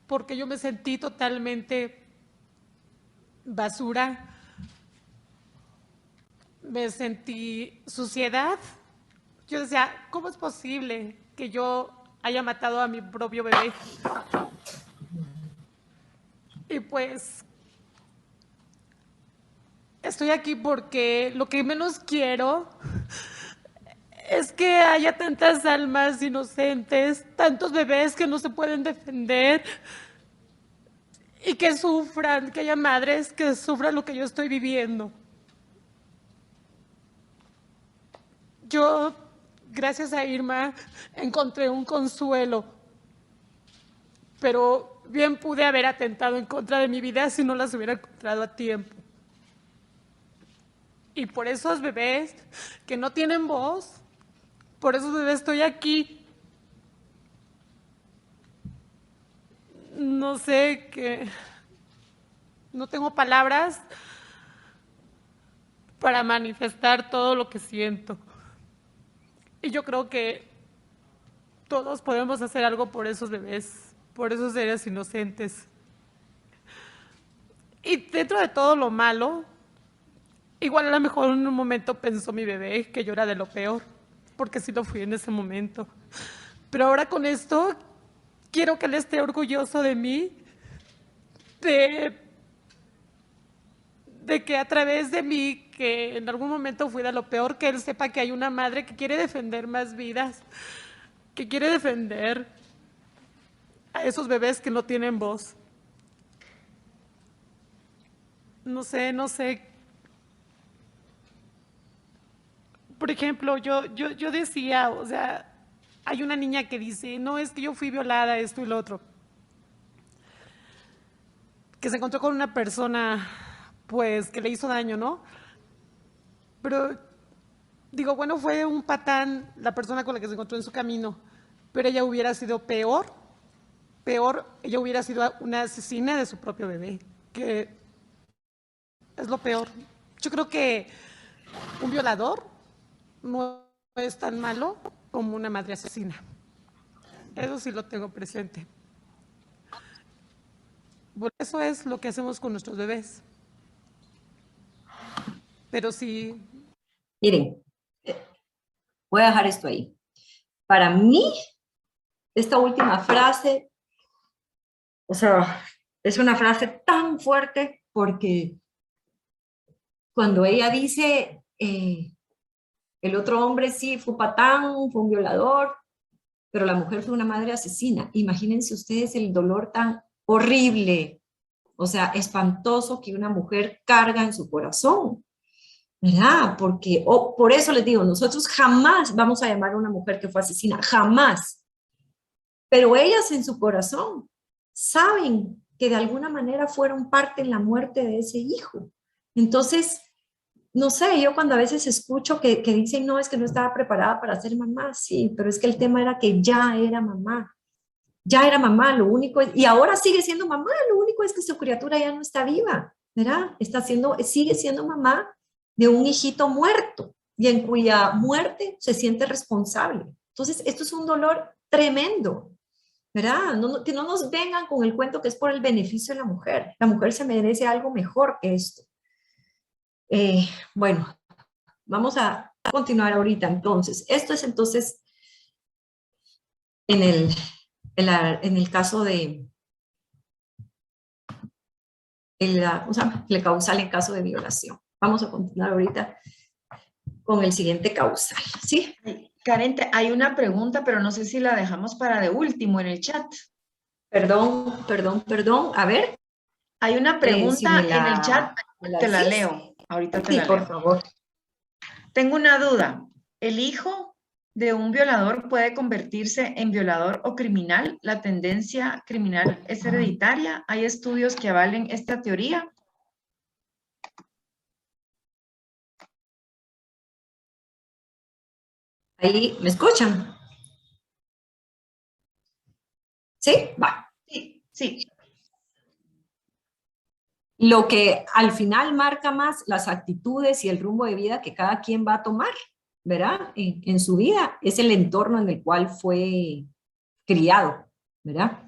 [SPEAKER 14] porque yo me sentí totalmente basura. Me sentí suciedad. Yo decía, ¿cómo es posible que yo haya matado a mi propio bebé? Y pues estoy aquí porque lo que menos quiero es que haya tantas almas inocentes, tantos bebés que no se pueden defender y que sufran, que haya madres que sufran lo que yo estoy viviendo. Yo, gracias a Irma, encontré un consuelo, pero bien pude haber atentado en contra de mi vida si no las hubiera encontrado a tiempo. Y por esos bebés que no tienen voz, por esos bebés estoy aquí. No sé, no tengo palabras para manifestar todo lo que siento. Y yo creo que todos podemos hacer algo por esos bebés, por esos seres inocentes. Y dentro de todo lo malo, igual a lo mejor en un momento pensó mi bebé que yo era de lo peor, porque sí lo fui en ese momento. Pero ahora con esto, quiero que él esté orgulloso de mí, de que a través de mí, que en algún momento fui de lo peor, que él sepa que hay una madre que quiere defender más vidas, que quiere defender a esos bebés que no tienen voz. No sé. Por ejemplo, yo decía, o sea, hay una niña que dice, no, es que yo fui violada, esto y lo otro. Que se encontró con una persona, pues, que le hizo daño, ¿no? Pero, digo, bueno, fue un patán la persona con la que se encontró en su camino, pero ella hubiera sido peor, ella hubiera sido una asesina de su propio bebé, que es lo peor. Yo creo que un violador no es tan malo como una madre asesina. Eso sí lo tengo presente. Por eso es lo que hacemos con nuestros bebés. Pero sí.
[SPEAKER 1] Miren, voy a dejar esto ahí. Para mí, esta última frase, o sea, es una frase tan fuerte porque cuando ella dice, el otro hombre sí fue patán, fue un violador, pero la mujer fue una madre asesina. Imagínense ustedes el dolor tan horrible, o sea, espantoso que una mujer carga en su corazón, ¿verdad? Porque, por eso les digo, nosotros jamás vamos a llamar a una mujer que fue asesina, jamás. Pero ellas en su corazón saben que de alguna manera fueron parte en la muerte de ese hijo. Entonces, no sé, yo cuando a veces escucho que dicen, no, es que no estaba preparada para ser mamá, sí, pero es que el tema era que ya era mamá, lo único es, y ahora sigue siendo mamá, lo único es que su criatura ya no está viva, ¿verdad? Sigue siendo mamá de un hijito muerto, y en cuya muerte se siente responsable. Entonces, esto es un dolor tremendo, ¿verdad? Que no nos vengan con el cuento que es por el beneficio de la mujer se merece algo mejor que esto. Bueno, vamos a continuar ahorita. Entonces, esto es entonces en el caso de la causal en caso de violación. Vamos a continuar ahorita con el siguiente causal, ¿sí?
[SPEAKER 8] Karen, hay una pregunta, pero no sé si la dejamos para de último en el chat.
[SPEAKER 1] Perdón. A ver.
[SPEAKER 8] Hay una pregunta en el chat, te la leo. Ahorita te la leo.
[SPEAKER 1] Por favor.
[SPEAKER 8] Tengo una duda. ¿El hijo de un violador puede convertirse en violador o criminal? ¿La tendencia criminal es hereditaria? ¿Hay estudios que avalen esta teoría?
[SPEAKER 1] Ahí, ¿me escuchan? ¿Sí? Va.
[SPEAKER 8] Sí.
[SPEAKER 1] Lo que al final marca más las actitudes y el rumbo de vida que cada quien va a tomar, ¿verdad? En su vida, es el entorno en el cual fue criado, ¿verdad?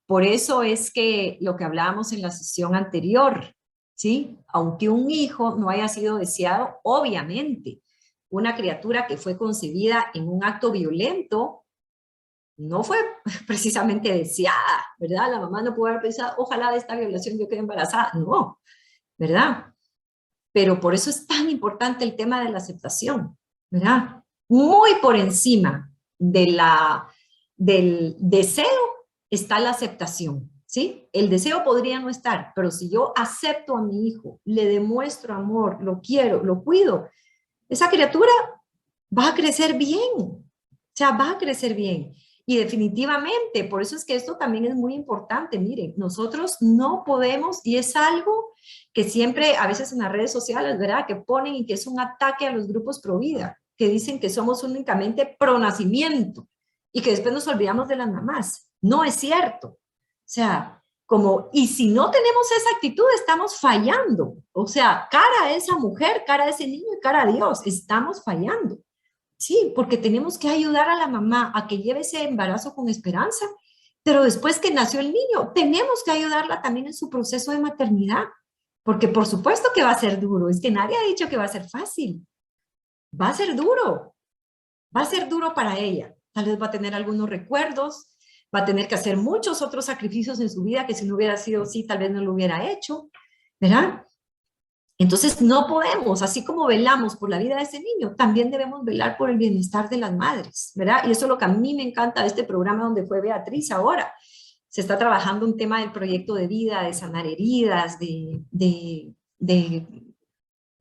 [SPEAKER 1] Por eso es que lo que hablábamos en la sesión anterior, ¿sí? Aunque un hijo no haya sido deseado, obviamente, una criatura que fue concebida en un acto violento no fue precisamente deseada, ¿verdad? La mamá no pudo haber pensado, ojalá de esta violación yo quede embarazada. No, ¿verdad? Pero por eso es tan importante el tema de la aceptación, ¿verdad? Muy por encima del deseo está la aceptación, ¿sí? El deseo podría no estar, pero si yo acepto a mi hijo, le demuestro amor, lo quiero, lo cuido, esa criatura va a crecer bien, o sea, va a crecer bien. Y definitivamente, por eso es que esto también es muy importante. Miren, nosotros no podemos, y es algo que siempre, a veces en las redes sociales, ¿verdad? Que ponen y que es un ataque a los grupos pro vida, que dicen que somos únicamente pro nacimiento y que después nos olvidamos de las mamás. No es cierto. O sea, como, y si no tenemos esa actitud, estamos fallando. O sea, cara a esa mujer, cara a ese niño y cara a Dios, estamos fallando. Sí, porque tenemos que ayudar a la mamá a que lleve ese embarazo con esperanza, pero después que nació el niño, tenemos que ayudarla también en su proceso de maternidad, porque por supuesto que va a ser duro, es que nadie ha dicho que va a ser fácil, va a ser duro para ella, tal vez va a tener algunos recuerdos, va a tener que hacer muchos otros sacrificios en su vida que si no hubiera sido así, tal vez no lo hubiera hecho, ¿verdad? Entonces no podemos, así como velamos por la vida de ese niño, también debemos velar por el bienestar de las madres, ¿verdad? Y eso es lo que a mí me encanta de este programa donde fue Beatriz ahora. Se está trabajando un tema del proyecto de vida, de sanar heridas, de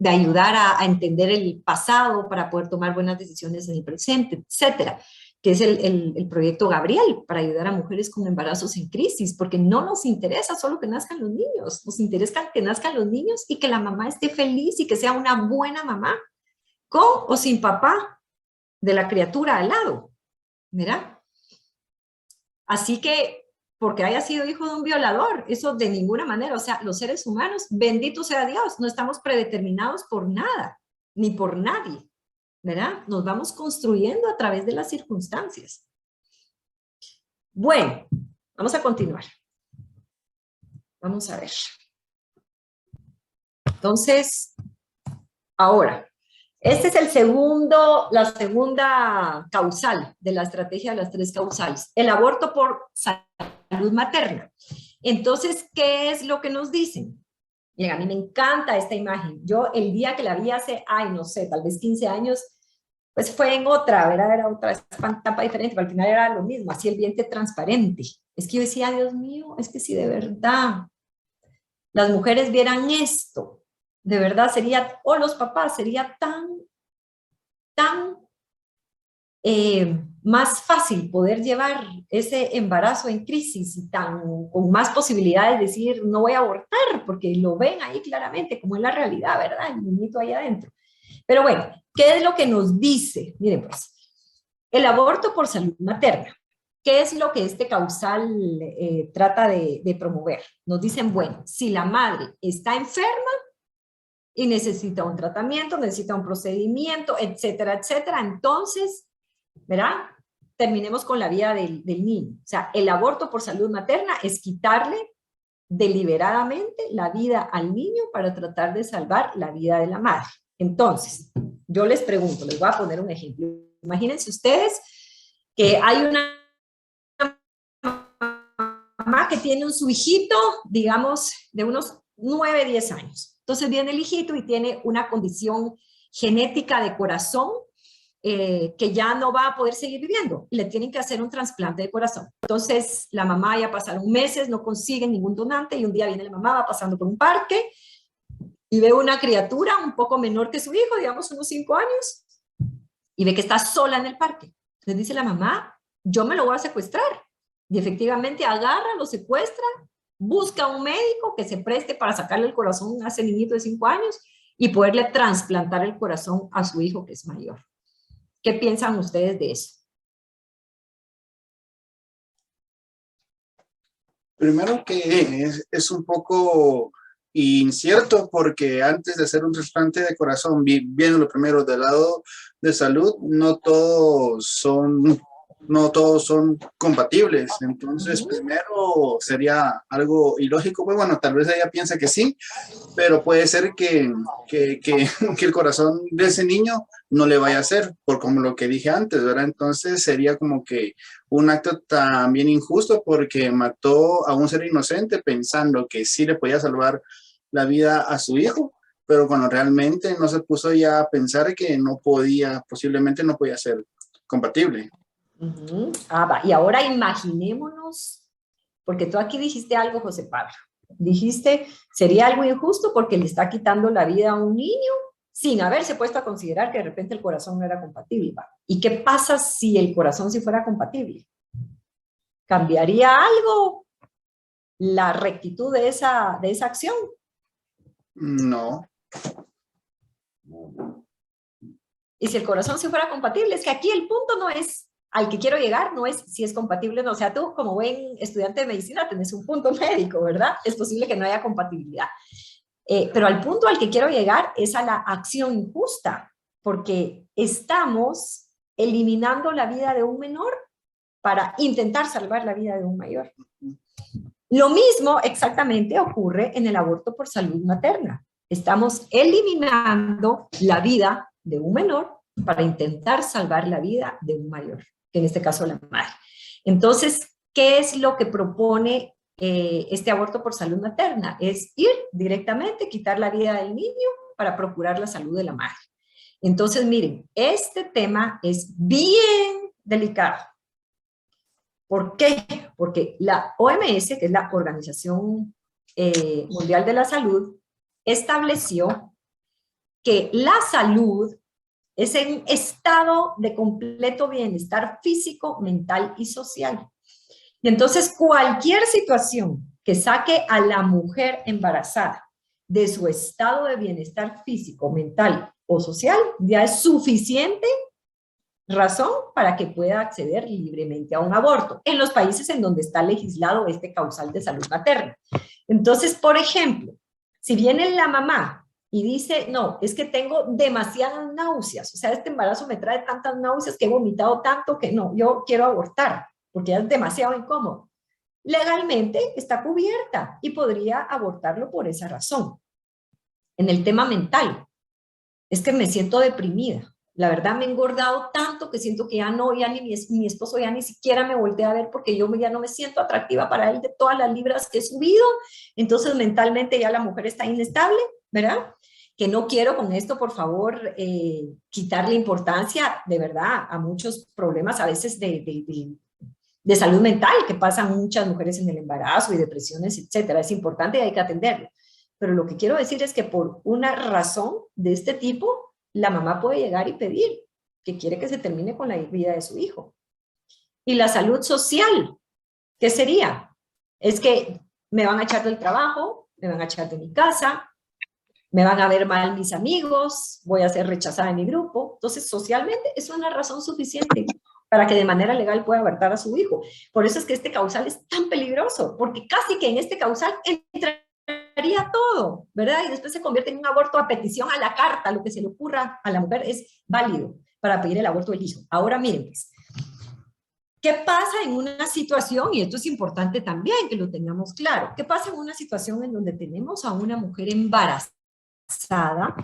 [SPEAKER 1] ayudar a entender el pasado para poder tomar buenas decisiones en el presente, etcétera, que es el proyecto Gabriel, para ayudar a mujeres con embarazos en crisis, porque no nos interesa solo que nazcan los niños, nos interesa que nazcan los niños y que la mamá esté feliz y que sea una buena mamá, con o sin papá de la criatura al lado, ¿verdad? Así que, porque haya sido hijo de un violador, eso de ninguna manera, o sea, los seres humanos, bendito sea Dios, no estamos predeterminados por nada, ni por nadie, ¿verdad? Nos vamos construyendo a través de las circunstancias. Bueno, vamos a continuar. Vamos a ver. Entonces, ahora, este es la segunda causal de la estrategia de las 3 causales. El aborto por salud materna. Entonces, ¿qué es lo que nos dicen? Miren, a mí me encanta esta imagen. Yo el día que la vi hace, no sé, tal vez 15 años, pues fue en otra, ¿verdad? Era otra estampa diferente, pero al final era lo mismo, así el vientre transparente. Es que yo decía, Dios mío, es que si de verdad las mujeres vieran esto, de verdad sería, o los papás, sería tan más fácil poder llevar ese embarazo en crisis y con más posibilidades de decir no voy a abortar, porque lo ven ahí claramente como es la realidad, ¿verdad? El niñito ahí adentro. Pero bueno, ¿qué es lo que nos dice? Miren pues, el aborto por salud materna. ¿Qué es lo que este causal trata de promover? Nos dicen, bueno, si la madre está enferma y necesita un tratamiento, necesita un procedimiento, etcétera, etcétera, entonces, ¿verdad? Terminemos con la vida del niño. O sea, el aborto por salud materna es quitarle deliberadamente la vida al niño para tratar de salvar la vida de la madre. Entonces, yo les pregunto, les voy a poner un ejemplo. Imagínense ustedes que hay una mamá que tiene su hijito, digamos, de unos 9, 10 años. Entonces viene el hijito y tiene una condición genética de corazón que ya no va a poder seguir viviendo. Le tienen que hacer un trasplante de corazón. Entonces la mamá ya pasaron meses, no consiguen ningún donante y un día viene la mamá, va pasando por un parque y ve una criatura un poco menor que su hijo, digamos unos 5 años, y ve que está sola en el parque. Entonces dice la mamá, yo me lo voy a secuestrar. Y efectivamente agarra, lo secuestra, busca un médico que se preste para sacarle el corazón a ese niñito de 5 años y poderle trasplantar el corazón a su hijo que es mayor. ¿Qué piensan ustedes de eso?
[SPEAKER 2] Primero que es un poco incierto, porque antes de hacer un trasplante de corazón, viendo lo primero del lado de salud, no todos son compatibles. Entonces, primero sería algo ilógico. Pues bueno, tal vez ella piensa que sí, pero puede ser que el corazón de ese niño no le vaya a hacer, por como lo que dije antes, ¿verdad? Entonces sería como que un acto también injusto, porque mató a un ser inocente pensando que sí le podía salvar la vida a su hijo, pero cuando realmente no se puso ya a pensar que no podía, posiblemente no podía ser compatible.
[SPEAKER 1] Y ahora imaginémonos, porque tú aquí dijiste algo, José Pablo. Dijiste, sería algo injusto porque le está quitando la vida a un niño sin haberse puesto a considerar que de repente el corazón no era compatible. ¿Y qué pasa si el corazón sí fuera compatible? ¿Cambiaría algo la rectitud de esa acción?
[SPEAKER 2] No.
[SPEAKER 1] Y si el corazón sí fuera compatible, es que aquí el punto no es, al que quiero llegar, no es si es compatible o no. O sea, tú como buen estudiante de medicina tenés un punto médico, ¿verdad? Es posible que no haya compatibilidad. Pero al punto al que quiero llegar es a la acción injusta, porque estamos eliminando la vida de un menor para intentar salvar la vida de un mayor. Lo mismo exactamente ocurre en el aborto por salud materna. Estamos eliminando la vida de un menor para intentar salvar la vida de un mayor, que en este caso la madre. Entonces, ¿qué es lo que propone este aborto por salud materna? Es ir directamente, quitar la vida del niño para procurar la salud de la madre. Entonces, miren, este tema es bien delicado. ¿Por qué? Porque la OMS, que es la Organización Mundial de la Salud, estableció que la salud es un estado de completo bienestar físico, mental y social. Y entonces cualquier situación que saque a la mujer embarazada de su estado de bienestar físico, mental o social, ya es suficiente razón para que pueda acceder libremente a un aborto en los países en donde está legislado este causal de salud materna. Entonces, por ejemplo, si viene la mamá y dice, no, es que tengo demasiadas náuseas, o sea, este embarazo me trae tantas náuseas que he vomitado tanto que no, yo quiero abortar, porque ya es demasiado incómodo. Legalmente está cubierta y podría abortarlo por esa razón. En el tema mental, es que me siento deprimida. La verdad me he engordado tanto que siento que ya ni mi esposo ya ni siquiera me voltea a ver porque yo ya no me siento atractiva para él de todas las libras que he subido. Entonces mentalmente ya la mujer está inestable, ¿verdad? Que no quiero con esto, por favor, quitarle importancia de verdad a muchos problemas a veces de salud mental que pasan muchas mujeres en el embarazo y depresiones, etcétera. Es importante y hay que atenderlo. Pero lo que quiero decir es que por una razón de este tipo, la mamá puede llegar y pedir que quiere que se termine con la vida de su hijo. Y la salud social, ¿qué sería? Es que me van a echar del trabajo, me van a echar de mi casa, me van a ver mal mis amigos, voy a ser rechazada en mi grupo. Entonces, socialmente es una razón suficiente para que de manera legal pueda abortar a su hijo. Por eso es que este causal es tan peligroso, porque casi que en este causal entraría todo, ¿verdad? Y después se convierte en un aborto a petición a la carta, lo que se le ocurra a la mujer es válido para pedir el aborto del hijo. Ahora miren, pues, ¿qué pasa en una situación? Y esto es importante también que lo tengamos claro. ¿Qué pasa en una situación en donde tenemos a una mujer embarazada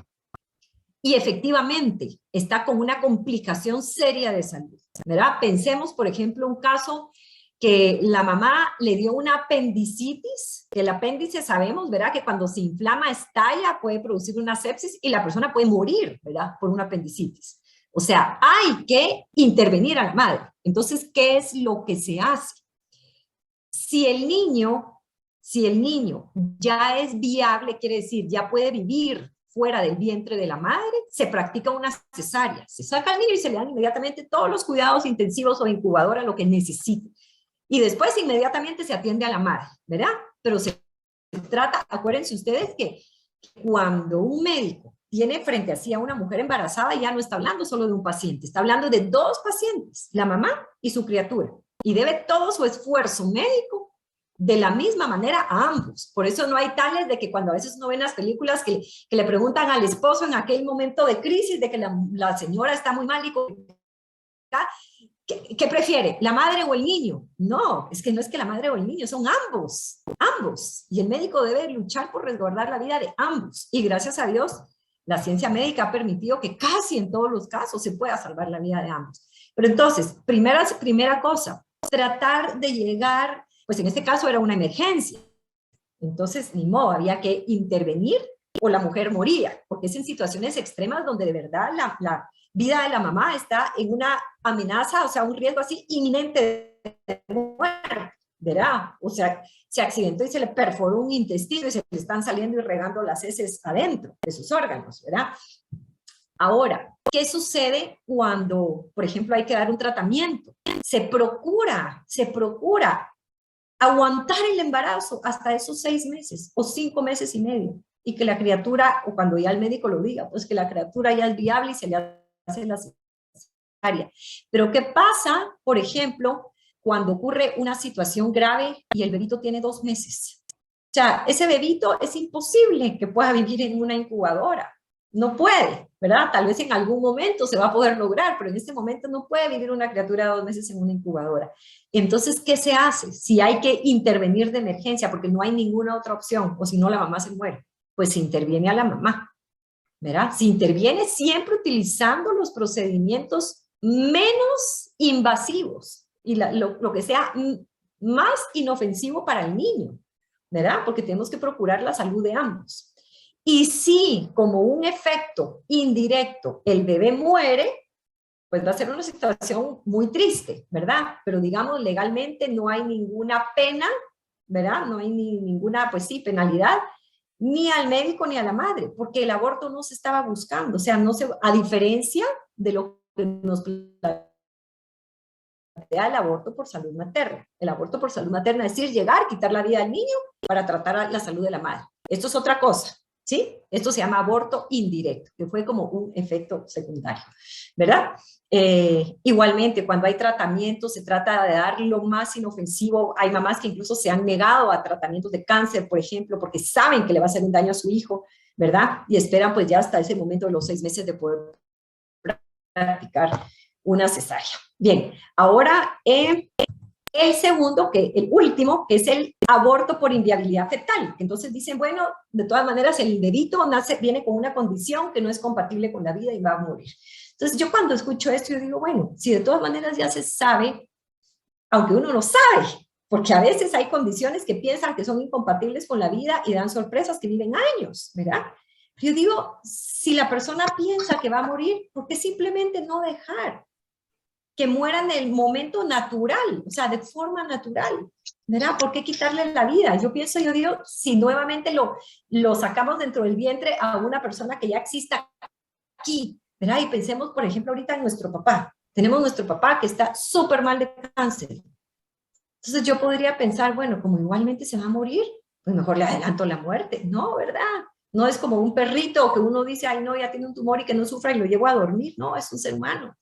[SPEAKER 1] y efectivamente está con una complicación seria de salud, ¿verdad? Pensemos, por ejemplo, un caso que la mamá le dio una apendicitis, que el apéndice sabemos, ¿verdad? Que cuando se inflama, estalla, puede producir una sepsis y la persona puede morir, ¿verdad? Por una apendicitis. O sea, hay que intervenir a la madre. Entonces, ¿qué es lo que se hace? Si el niño ya es viable, quiere decir, ya puede vivir fuera del vientre de la madre, se practica una cesárea. Se saca al niño y se le dan inmediatamente todos los cuidados intensivos o incubadora, lo que necesite. Y después inmediatamente se atiende a la madre, ¿verdad? Pero se trata, acuérdense ustedes que cuando un médico tiene frente a sí a una mujer embarazada, ya no está hablando solo de un paciente, está hablando de dos pacientes, la mamá y su criatura. Y debe todo su esfuerzo médico de la misma manera a ambos. Por eso no hay tales de que cuando a veces uno ve en las películas que le preguntan al esposo en aquel momento de crisis, de que la señora está muy mal y ¿qué prefiere? ¿La madre o el niño? No, es que no es que la madre o el niño, son ambos, ambos. Y el médico debe luchar por resguardar la vida de ambos. Y gracias a Dios, la ciencia médica ha permitido que casi en todos los casos se pueda salvar la vida de ambos. Pero entonces, primera cosa, tratar de llegar, pues en este caso era una emergencia. Entonces, ni modo, había que intervenir o la mujer moría, porque es en situaciones extremas donde de verdad la vida de la mamá está en una amenaza, o sea, un riesgo así inminente de muerte, ¿verdad? O sea, se accidentó y se le perforó un intestino y se le están saliendo y regando las heces adentro de sus órganos, ¿verdad? Ahora, ¿qué sucede cuando, por ejemplo, hay que dar un tratamiento? Se procura aguantar el embarazo hasta esos 6 meses o 5 meses y medio, y que la criatura, o cuando ya el médico lo diga, pues que la criatura ya es viable y se le hace la cesárea. Pero ¿qué pasa, por ejemplo, cuando ocurre una situación grave y el bebito tiene 2 meses? O sea, ese bebito es imposible que pueda vivir en una incubadora. No puede, ¿verdad? Tal vez en algún momento se va a poder lograr, pero en este momento no puede vivir una criatura de 2 meses en una incubadora. Entonces, ¿qué se hace? Si hay que intervenir de emergencia, porque no hay ninguna otra opción, o si no la mamá se muere, pues se interviene a la mamá, ¿verdad? Se interviene siempre utilizando los procedimientos menos invasivos y lo que sea más inofensivo para el niño, ¿verdad? Porque tenemos que procurar la salud de ambos. Y si, como un efecto indirecto, el bebé muere, pues va a ser una situación muy triste, ¿verdad? Pero digamos, legalmente no hay ninguna pena, ¿verdad? No hay ninguna, pues sí, penalidad, ni al médico ni a la madre, porque el aborto no se estaba buscando. O sea, a diferencia de lo que nos plantea el aborto por salud materna. El aborto por salud materna es decir, llegar, quitar la vida al niño para tratar la salud de la madre. Esto es otra cosa. ¿Sí? Esto se llama aborto indirecto, que fue como un efecto secundario, ¿verdad? Igualmente, cuando hay tratamiento, se trata de dar lo más inofensivo. Hay mamás que incluso se han negado a tratamientos de cáncer, por ejemplo, porque saben que le va a hacer un daño a su hijo, ¿verdad? Y esperan pues ya hasta ese momento de los 6 meses de poder practicar una cesárea. Bien, ahora el segundo, el último, que es el aborto por inviabilidad fetal. Entonces dicen, bueno, de todas maneras el bebito viene con una condición que no es compatible con la vida y va a morir. Entonces yo cuando escucho esto, yo digo, bueno, si de todas maneras ya se sabe, aunque uno no sabe, porque a veces hay condiciones que piensan que son incompatibles con la vida y dan sorpresas que viven años, ¿verdad? Yo digo, si la persona piensa que va a morir, ¿por qué simplemente no dejar que muera en el momento natural, o sea, de forma natural, ¿verdad? ¿Por qué quitarle la vida? Yo digo, si nuevamente lo sacamos dentro del vientre a una persona que ya exista aquí, ¿verdad? Y pensemos, por ejemplo, ahorita en nuestro papá. Tenemos nuestro papá que está súper mal de cáncer. Entonces yo podría pensar, bueno, como igualmente se va a morir, pues mejor le adelanto la muerte. No, ¿verdad? No es como un perrito que uno dice, ay, no, ya tiene un tumor y que no sufra y lo llevo a dormir. No, es un ser humano.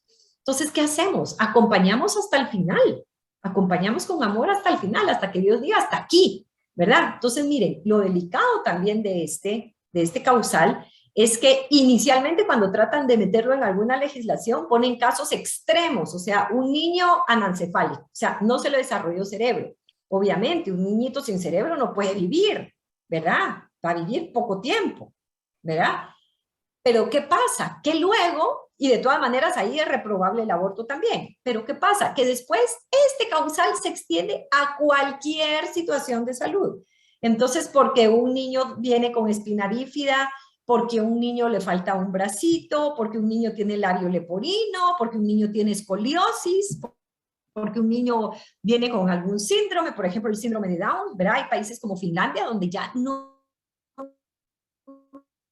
[SPEAKER 1] Entonces, ¿qué hacemos? Acompañamos hasta el final, acompañamos con amor hasta el final, hasta que Dios diga hasta aquí, ¿verdad? Entonces, miren, lo delicado también de este causal es que inicialmente cuando tratan de meterlo en alguna legislación ponen casos extremos, o sea, un niño anencefálico, o sea, no se le desarrolló cerebro. Obviamente, un niñito sin cerebro no puede vivir, ¿verdad? Va a vivir poco tiempo, ¿verdad? Pero ¿qué pasa? Que luego, y de todas maneras ahí es reprobable el aborto también, pero ¿qué pasa? Que después este causal se extiende a cualquier situación de salud. Entonces, porque un niño viene con espina bífida, porque un niño le falta un bracito, porque un niño tiene labio leporino, porque un niño tiene escoliosis, porque un niño viene con algún síndrome, por ejemplo el síndrome de Down, ¿verdad? Hay países como Finlandia donde ya no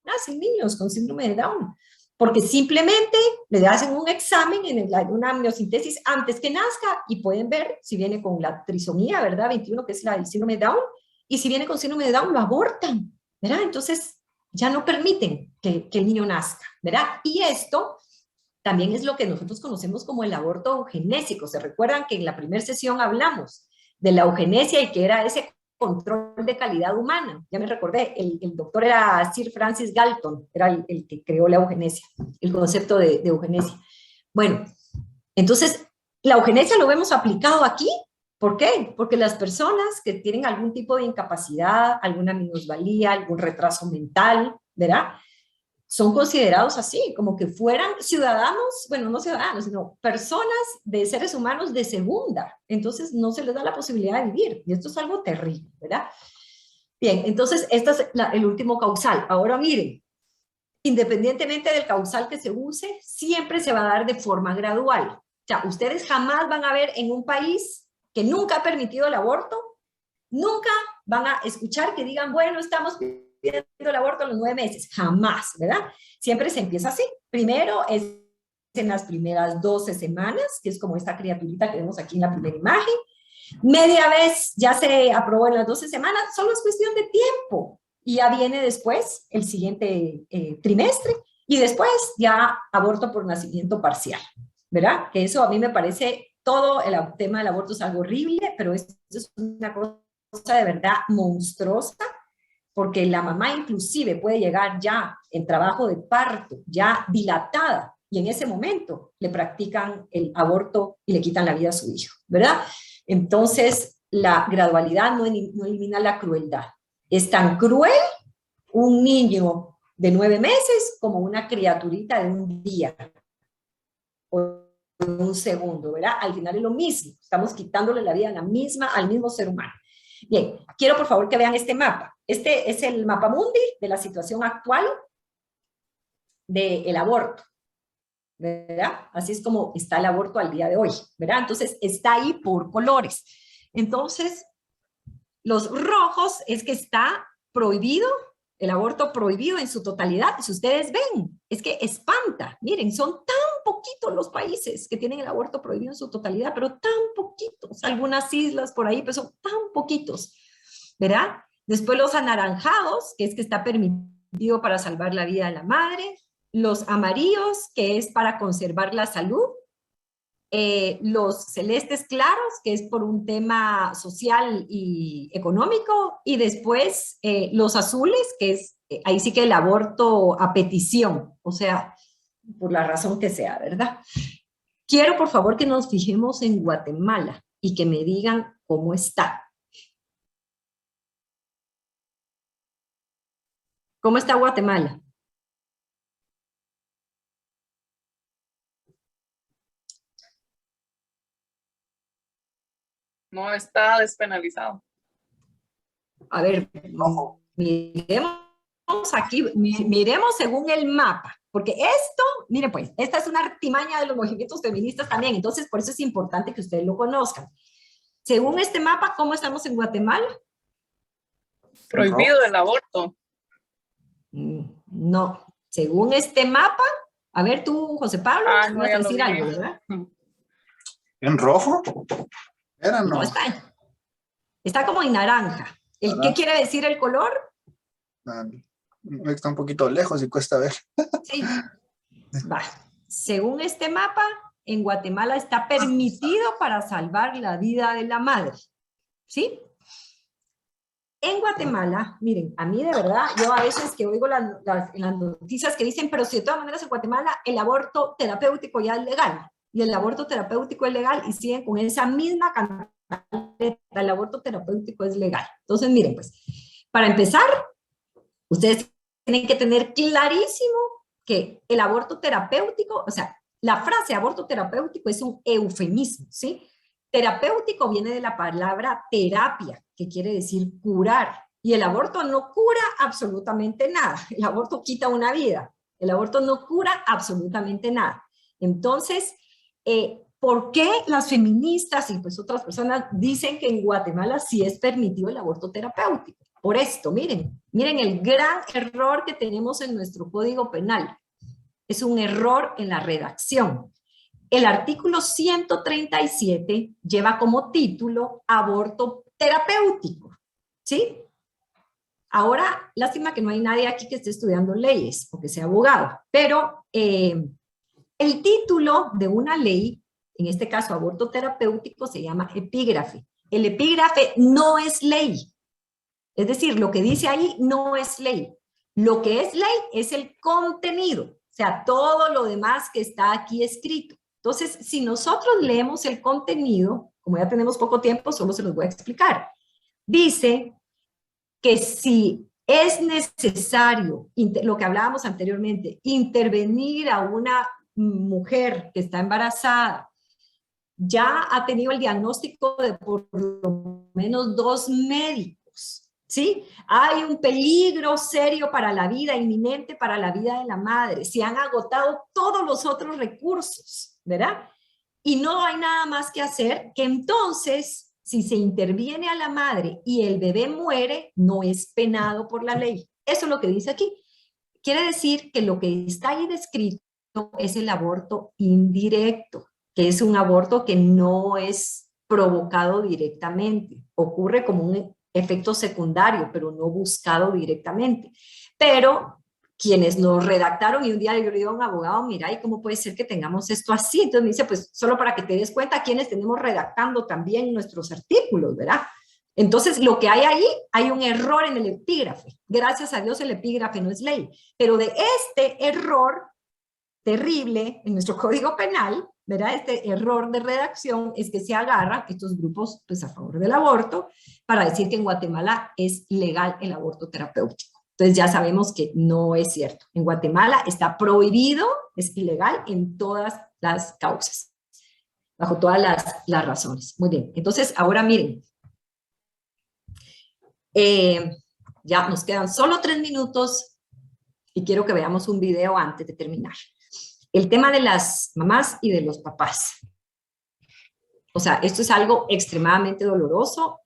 [SPEAKER 1] nacen niños con síndrome de Down, porque simplemente le hacen un examen una amniocentesis antes que nazca y pueden ver si viene con la trisomía, ¿verdad? 21, que es el síndrome de Down, y si viene con síndrome de Down lo abortan, ¿verdad? Entonces ya no permiten que el niño nazca, ¿verdad? Y esto también es lo que nosotros conocemos como el aborto eugenésico. ¿Se recuerdan que en la primera sesión hablamos de la eugenesia y que era ese control de calidad humana. Ya me recordé, el doctor era Sir Francis Galton, era el que creó la eugenesia, el concepto de eugenesia. Bueno, entonces, la eugenesia lo vemos aplicado aquí. ¿Por qué? Porque las personas que tienen algún tipo de incapacidad, alguna minusvalía, algún retraso mental, ¿verdad? Son considerados así, como que fueran ciudadanos, bueno, no ciudadanos, sino personas de seres humanos de segunda. Entonces no se les da la posibilidad de vivir. Y esto es algo terrible, ¿verdad? Bien, entonces este es el último causal. Ahora miren, independientemente del causal que se use, siempre se va a dar de forma gradual. O sea, ustedes jamás van a ver en un país que nunca ha permitido el aborto, nunca van a escuchar que digan, bueno, estamos pidiendo el aborto a los 9 meses. Jamás, ¿verdad? Siempre se empieza así. Primero es en las primeras 12 semanas, que es como esta criaturita que vemos aquí en la primera imagen. Media vez ya se aprobó en las 12 semanas, solo es cuestión de tiempo. Y ya viene después el siguiente trimestre y después ya aborto por nacimiento parcial, ¿verdad? Que eso a mí me parece, todo el tema del aborto es algo horrible, pero esto es una cosa de verdad monstruosa, porque la mamá inclusive puede llegar ya en trabajo de parto, ya dilatada, y en ese momento le practican el aborto y le quitan la vida a su hijo, ¿verdad? Entonces, la gradualidad no elimina la crueldad. Es tan cruel un niño de 9 meses como una criaturita de un día o de un segundo, ¿verdad? Al final es lo mismo, estamos quitándole la vida a al mismo ser humano. Bien, quiero por favor que vean este mapa. Este es el mapa mundi de la situación actual del aborto, ¿verdad? Así es como está el aborto al día de hoy, ¿verdad? Entonces está ahí por colores. Entonces, los rojos es que está prohibido, el aborto prohibido en su totalidad. Si ustedes ven, es que espanta. Miren, son tan poquitos los países que tienen el aborto prohibido en su totalidad, pero tan poquitos. Algunas islas por ahí, pero son tan poquitos, ¿verdad? Después los anaranjados, que es que está permitido para salvar la vida de la madre. Los amarillos, que es para conservar la salud. Los celestes claros, que es por un tema social y económico, y después los azules, que es ahí sí que el aborto a petición, o sea, por la razón que sea, ¿verdad? Quiero por favor que nos fijemos en Guatemala y que me digan cómo está. ¿Cómo está Guatemala?
[SPEAKER 13] No está despenalizado.
[SPEAKER 1] A ver, miremos aquí, miremos según el mapa, porque esto, miren pues, esta es una artimaña de los movimientos feministas también, entonces por eso es importante que ustedes lo conozcan. Según este mapa, ¿cómo estamos en Guatemala?
[SPEAKER 13] Prohibido el aborto.
[SPEAKER 1] No, según este mapa, a ver tú, José Pablo,
[SPEAKER 13] no,
[SPEAKER 1] vas a decir algo, ¿verdad?
[SPEAKER 2] ¿En rojo? Era no.
[SPEAKER 1] No, está como en naranja. ¿Qué quiere decir el color?
[SPEAKER 2] Está un poquito lejos y cuesta ver.
[SPEAKER 1] Sí. Va. Según este mapa, en Guatemala está permitido para salvar la vida de la madre. ¿Sí? En Guatemala, miren, a mí de verdad, yo a veces que oigo las noticias que dicen, pero si de todas maneras en Guatemala el aborto terapéutico ya es legal. Y el aborto terapéutico es legal y siguen con esa misma cantaleta, el aborto terapéutico es legal. Entonces, miren, pues, para empezar, ustedes tienen que tener clarísimo que el aborto terapéutico, o sea, la frase aborto terapéutico es un eufemismo, ¿sí? Terapéutico viene de la palabra terapia, que quiere decir curar. Y el aborto no cura absolutamente nada. El aborto quita una vida. El aborto no cura absolutamente nada. Entonces, ¿por qué las feministas y pues otras personas dicen que en Guatemala sí es permitido el aborto terapéutico? Por esto, miren el gran error que tenemos en nuestro Código Penal. Es un error en la redacción. El artículo 137 lleva como título aborto terapéutico, ¿sí? Ahora, lástima que no hay nadie aquí que esté estudiando leyes o que sea abogado, pero el título de una ley, en este caso aborto terapéutico, se llama epígrafe. el epígrafe no es ley. Es decir, lo que dice ahí no es ley. Lo que es ley es el contenido, o sea, todo lo demás que está aquí escrito. Entonces, si nosotros leemos el contenido, como ya tenemos poco tiempo, solo se los voy a explicar. Dice que si es necesario, lo que hablábamos anteriormente, intervenir a una mujer que está embarazada, ya ha tenido el diagnóstico de por lo menos 2 médicos, ¿sí? Hay un peligro serio para la vida, inminente para la vida de la madre. Se han agotado todos los otros recursos, ¿verdad? Y no hay nada más que hacer, que entonces, si se interviene a la madre y el bebé muere, no es penado por la ley. Eso es lo que dice aquí. Quiere decir que lo que está ahí descrito es el aborto indirecto, que es un aborto que no es provocado directamente. Ocurre como un efecto secundario, pero no buscado directamente. Pero quienes lo redactaron, y un día yo le digo a un abogado, mira, ¿y cómo puede ser que tengamos esto así? Entonces me dice, pues solo para que te des cuenta quienes tenemos redactando también nuestros artículos, ¿verdad? Entonces lo que hay ahí, hay un error en el epígrafe. Gracias a Dios el epígrafe no es ley, pero de este error terrible en nuestro Código Penal, ¿verdad? Este error de redacción es que se agarran estos grupos pues, a favor del aborto para decir que en Guatemala es legal el aborto terapéutico. Entonces ya sabemos que no es cierto. En Guatemala está prohibido, es ilegal en todas las causas, bajo todas las razones. Muy bien, entonces ahora miren, ya nos quedan solo 3 minutos y quiero que veamos un video antes de terminar. El tema de las mamás y de los papás. O sea, esto es algo extremadamente doloroso,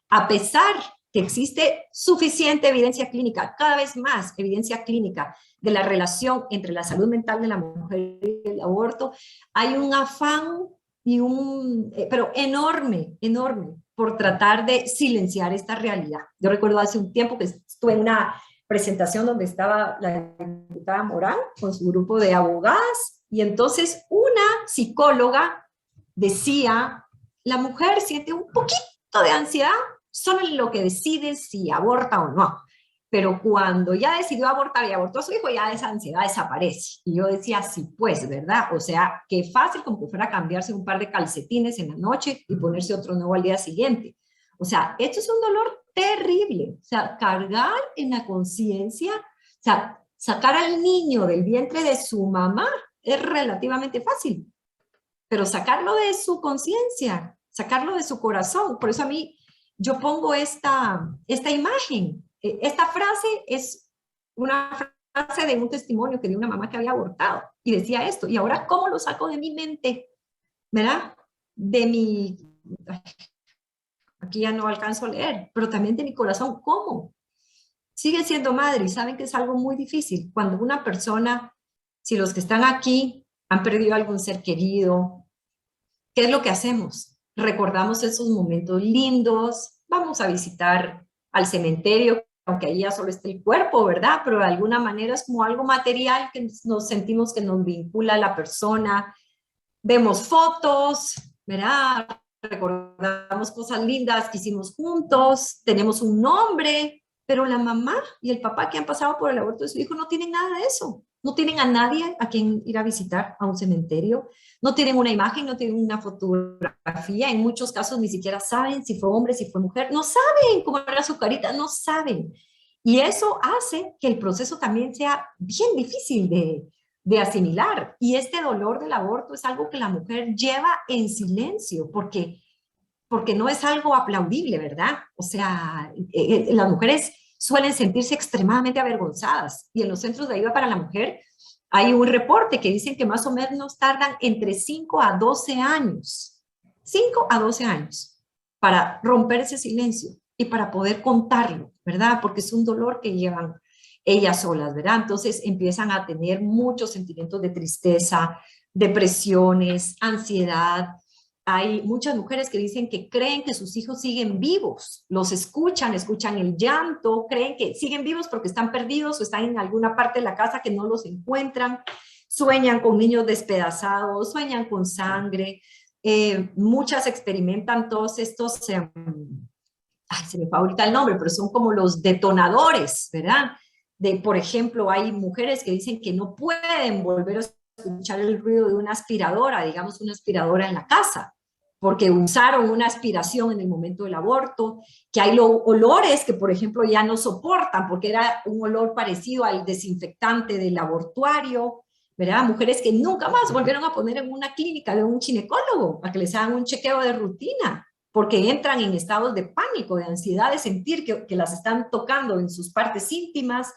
[SPEAKER 1] a pesar que existe suficiente evidencia clínica, cada vez más evidencia clínica de la relación entre la salud mental de la mujer y el aborto, hay un afán y pero enorme, enorme, por tratar de silenciar esta realidad. Yo recuerdo hace un tiempo que estuve en una presentación donde estaba la diputada Morán con su grupo de abogadas, y entonces una psicóloga decía, la mujer siente un poquito de ansiedad solo en lo que decide si aborta o no, pero cuando ya decidió abortar y abortó a su hijo, ya esa ansiedad desaparece. Y yo decía, sí, pues, ¿verdad? O sea, qué fácil como que fuera a cambiarse un par de calcetines en la noche y ponerse otro nuevo al día siguiente. O sea, esto es un dolor terrible. O sea, cargar en la conciencia, o sea, sacar al niño del vientre de su mamá es relativamente fácil, pero sacarlo de su conciencia, sacarlo de su corazón. Por eso a mí, yo pongo esta imagen. Esta frase es una frase de un testimonio que dio una mamá que había abortado y decía esto. Y ahora, ¿cómo lo saco de mi mente? ¿Verdad? De mi... Aquí ya no alcanzo a leer, pero también de mi corazón. ¿Cómo? Sigue siendo madre y saben que es algo muy difícil. Cuando una persona, si los que están aquí han perdido algún ser querido, ¿qué es lo que hacemos? Recordamos esos momentos lindos, vamos a visitar al cementerio, aunque ahí ya solo está el cuerpo, ¿verdad? Pero de alguna manera es como algo material que nos sentimos que nos vincula a la persona. Vemos fotos, ¿verdad? Recordamos cosas lindas que hicimos juntos, tenemos un nombre, pero la mamá y el papá que han pasado por el aborto de su hijo no tienen nada de eso. No tienen a nadie a quien ir a visitar a un cementerio, no tienen una imagen, no tienen una fotografía, en muchos casos ni siquiera saben si fue hombre, si fue mujer, no saben cómo era su carita, no saben. Y eso hace que el proceso también sea bien difícil de asimilar. Y este dolor del aborto es algo que la mujer lleva en silencio, porque no es algo aplaudible, ¿verdad? O sea, las mujeres suelen sentirse extremadamente avergonzadas, y en los centros de ayuda para la mujer hay un reporte que dicen que más o menos tardan entre 5 a 12 años, 5 a 12 años para romper ese silencio y para poder contarlo, ¿verdad? Porque es un dolor que llevan ellas solas, ¿verdad? Entonces empiezan a tener muchos sentimientos de tristeza, depresiones, ansiedad. Hay muchas mujeres que dicen que creen que sus hijos siguen vivos, los escuchan el llanto, creen que siguen vivos porque están perdidos o están en alguna parte de la casa que no los encuentran, sueñan con niños despedazados, sueñan con sangre, muchas experimentan todos estos, se me fue ahorita el nombre, pero son como los detonadores, ¿verdad? Por ejemplo, hay mujeres que dicen que no pueden volver a escuchar el ruido de una aspiradora, digamos una aspiradora en la casa, porque usaron una aspiración en el momento del aborto, que hay olores que, por ejemplo, ya no soportan, porque era un olor parecido al desinfectante del abortuario, ¿verdad? Mujeres que nunca más volvieron a poner en una clínica de un ginecólogo para que les hagan un chequeo de rutina, porque entran en estados de pánico, de ansiedad, de sentir que las están tocando en sus partes íntimas.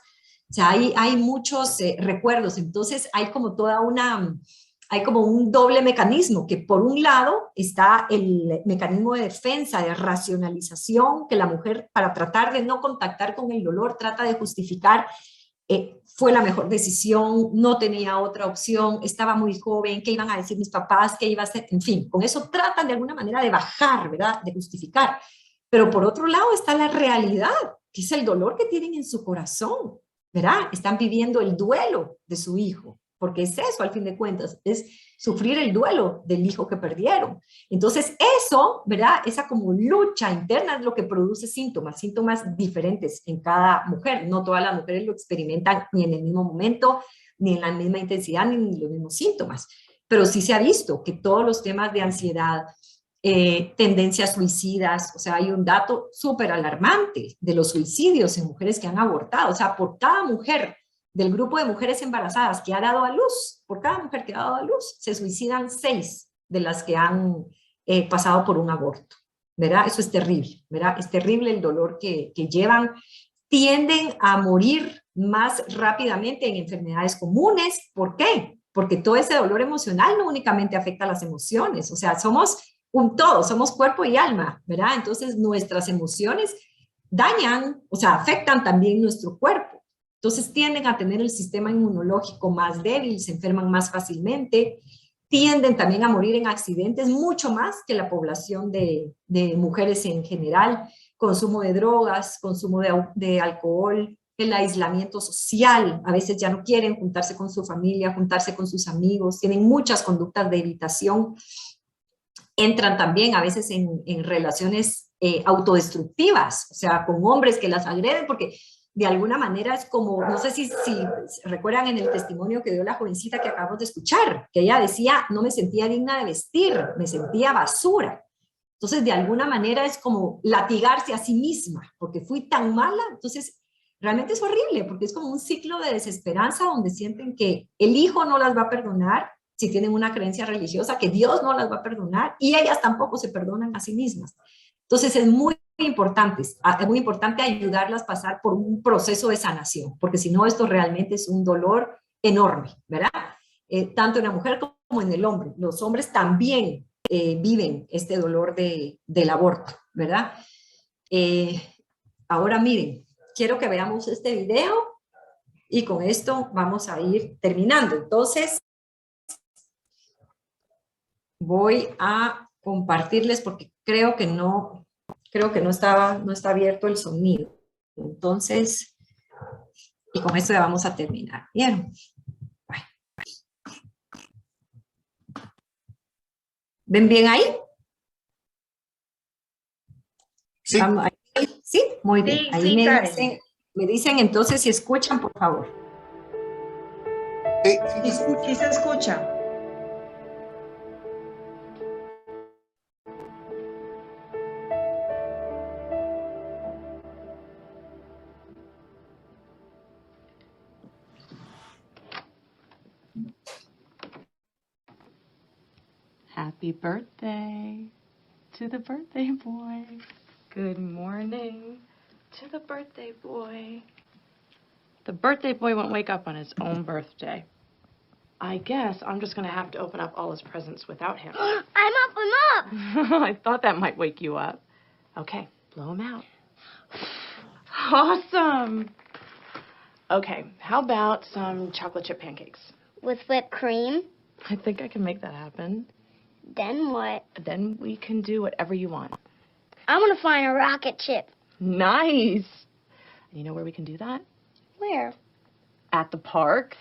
[SPEAKER 1] O sea, hay muchos recuerdos, entonces hay como hay como un doble mecanismo, que por un lado está el mecanismo de defensa, de racionalización, que la mujer, para tratar de no contactar con el dolor, trata de justificar, fue la mejor decisión, no tenía otra opción, estaba muy joven, ¿qué iban a decir mis papás? ¿Qué iba a hacer? En fin, con eso tratan de alguna manera de bajar, ¿verdad? De justificar. Pero por otro lado está la realidad, que es el dolor que tienen en su corazón, ¿verdad? Están viviendo el duelo de su hijo, porque es eso, al fin de cuentas, es sufrir el duelo del hijo que perdieron. Entonces eso, ¿verdad? Esa como lucha interna es lo que produce síntomas diferentes en cada mujer. No todas las mujeres lo experimentan ni en el mismo momento, ni en la misma intensidad, ni los mismos síntomas. Pero sí se ha visto que todos los temas de ansiedad, tendencias suicidas, o sea, hay un dato súper alarmante de los suicidios en mujeres que han abortado. O sea, por cada mujer del grupo de mujeres embarazadas que ha dado a luz, por cada mujer que ha dado a luz, se suicidan 6 de las que han pasado por un aborto, ¿verdad? Eso es terrible, ¿verdad? Es terrible el dolor que llevan. Tienden a morir más rápidamente en enfermedades comunes. ¿Por qué? Porque todo ese dolor emocional no únicamente afecta a las emociones, o sea, somos un todo, somos cuerpo y alma, ¿verdad? Entonces nuestras emociones dañan, o sea, afectan también nuestro cuerpo. Entonces tienden a tener el sistema inmunológico más débil, se enferman más fácilmente, tienden también a morir en accidentes mucho más que la población de mujeres en general, consumo de drogas, consumo de alcohol, el aislamiento social, a veces ya no quieren juntarse con su familia, juntarse con sus amigos, tienen muchas conductas de evitación, entran también a veces en relaciones autodestructivas, o sea, con hombres que las agreden, porque de alguna manera es como, no sé si recuerdan en el testimonio que dio la jovencita que acabamos de escuchar, que ella decía, no me sentía digna de vestir, me sentía basura. Entonces, de alguna manera es como latigarse a sí misma, porque fui tan mala. Entonces, realmente es horrible, porque es como un ciclo de desesperanza donde sienten que el hijo no las va a perdonar, si tienen una creencia religiosa, que Dios no las va a perdonar, y ellas tampoco se perdonan a sí mismas. Entonces, es muy importante ayudarlas a pasar por un proceso de sanación, porque si no, esto realmente es un dolor enorme, ¿verdad? Tanto en la mujer como en el hombre. Los hombres también viven este dolor del aborto, ¿verdad? Ahora miren, quiero que veamos este video y con esto vamos a ir terminando. Entonces, voy a compartirles porque creo que no está abierto el sonido. Entonces, y con esto ya vamos a terminar. ¿Vieron? ¿Ven bien ahí?
[SPEAKER 2] Sí.
[SPEAKER 1] Sí, muy bien.
[SPEAKER 8] Sí,
[SPEAKER 1] Ahí
[SPEAKER 8] sí,
[SPEAKER 1] me dicen entonces si escuchan, por favor.
[SPEAKER 8] Sí se escucha.
[SPEAKER 15] Happy birthday to the birthday boy. Good morning to the birthday boy. The birthday boy won't wake up on his own birthday. I guess I'm just going to have to open up all his presents without him.
[SPEAKER 16] I'm up.
[SPEAKER 15] I thought that might wake you up. Okay, blow him out. Awesome. Okay, how about some chocolate chip pancakes?
[SPEAKER 16] With whipped cream?
[SPEAKER 15] I think I can make that happen.
[SPEAKER 16] Then what?
[SPEAKER 15] Then we can do whatever you want.
[SPEAKER 16] I'm gonna find a rocket ship.
[SPEAKER 15] Nice. You know where we can do that?
[SPEAKER 16] Where?
[SPEAKER 15] At the park.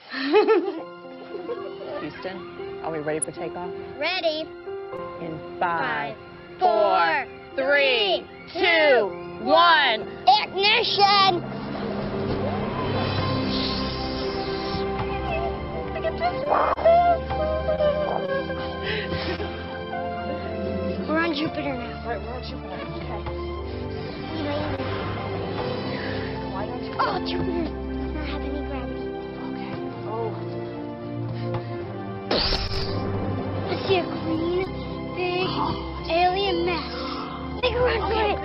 [SPEAKER 15] Houston, are we ready for takeoff?
[SPEAKER 16] Ready.
[SPEAKER 15] In 5, 4, 3, 2, 1.
[SPEAKER 16] Ignition! We're on Jupiter now.
[SPEAKER 15] Right, we're on Jupiter. Okay. Why don't you?
[SPEAKER 16] Oh, Jupiter does not have any gravity.
[SPEAKER 15] Okay. Oh.
[SPEAKER 16] I see a green, big alien mess. Make a run for it.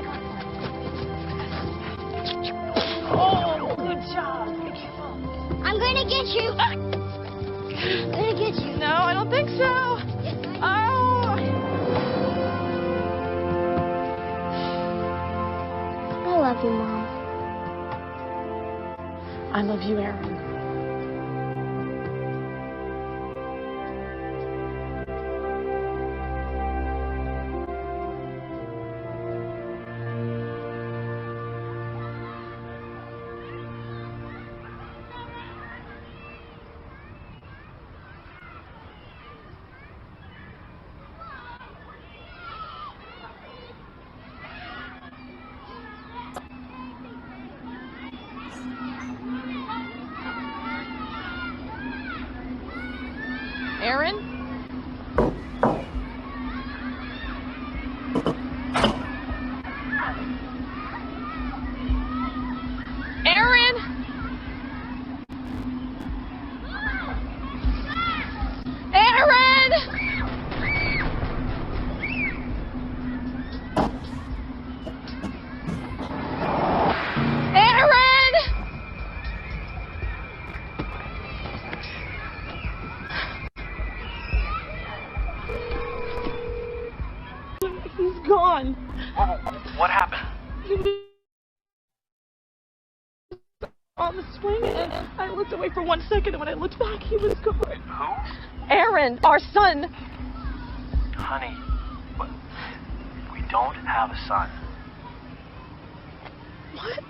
[SPEAKER 15] Oh, good job. Be careful.
[SPEAKER 16] I'm going to get you. I'm going to get you.
[SPEAKER 15] No, I don't think so. Oh.
[SPEAKER 16] I love you, Mom.
[SPEAKER 15] I love you, Aaron. Aaron? Aaron? Aaron! Aaron! He's gone.
[SPEAKER 17] What happened?
[SPEAKER 15] He was on the swing, and I looked away for 1 second, and when I looked back, he was gone.
[SPEAKER 17] Who?
[SPEAKER 15] Aaron, our son.
[SPEAKER 17] Honey, but we don't have a son.
[SPEAKER 15] What?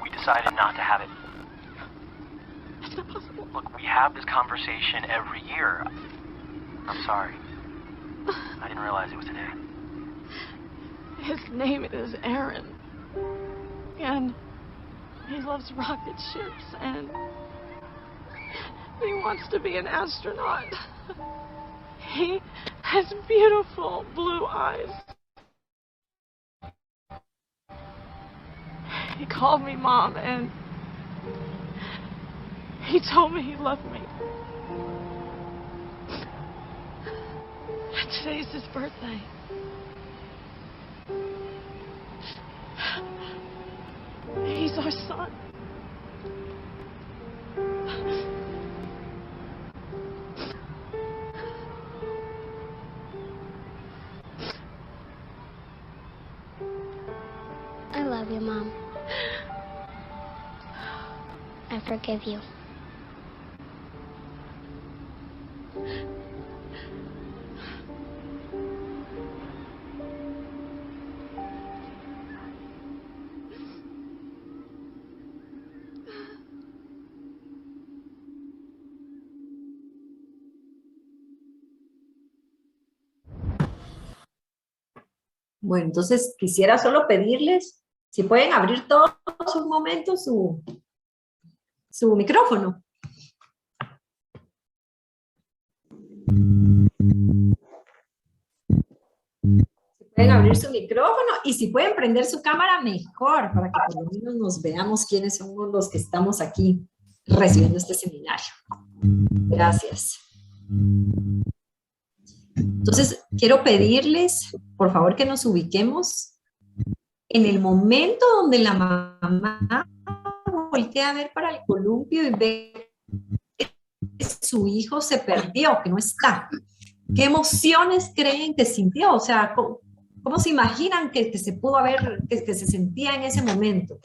[SPEAKER 17] We decided not to have it.
[SPEAKER 15] That's not possible.
[SPEAKER 17] Look, we have this conversation every year. I'm sorry. I didn't realize it was today.
[SPEAKER 15] His name is Aaron. And he loves rocket ships, and he wants to be an astronaut. He has beautiful blue eyes. He called me Mom, and he told me he loved me. And today's his birthday. He's our son.
[SPEAKER 16] I love you, Mom. I forgive you.
[SPEAKER 1] Bueno, entonces quisiera solo pedirles si pueden abrir todos un momento su micrófono. Si pueden abrir su micrófono y si pueden prender su cámara mejor para que por lo menos nos veamos quiénes somos los que estamos aquí recibiendo este seminario. Gracias. Entonces, quiero pedirles, por favor, que nos ubiquemos en el momento donde la mamá voltea a ver para el columpio y ve que su hijo se perdió, que no está. ¿Qué emociones creen que sintió? O sea, ¿cómo se imaginan que se pudo haber, que se sentía en ese momento?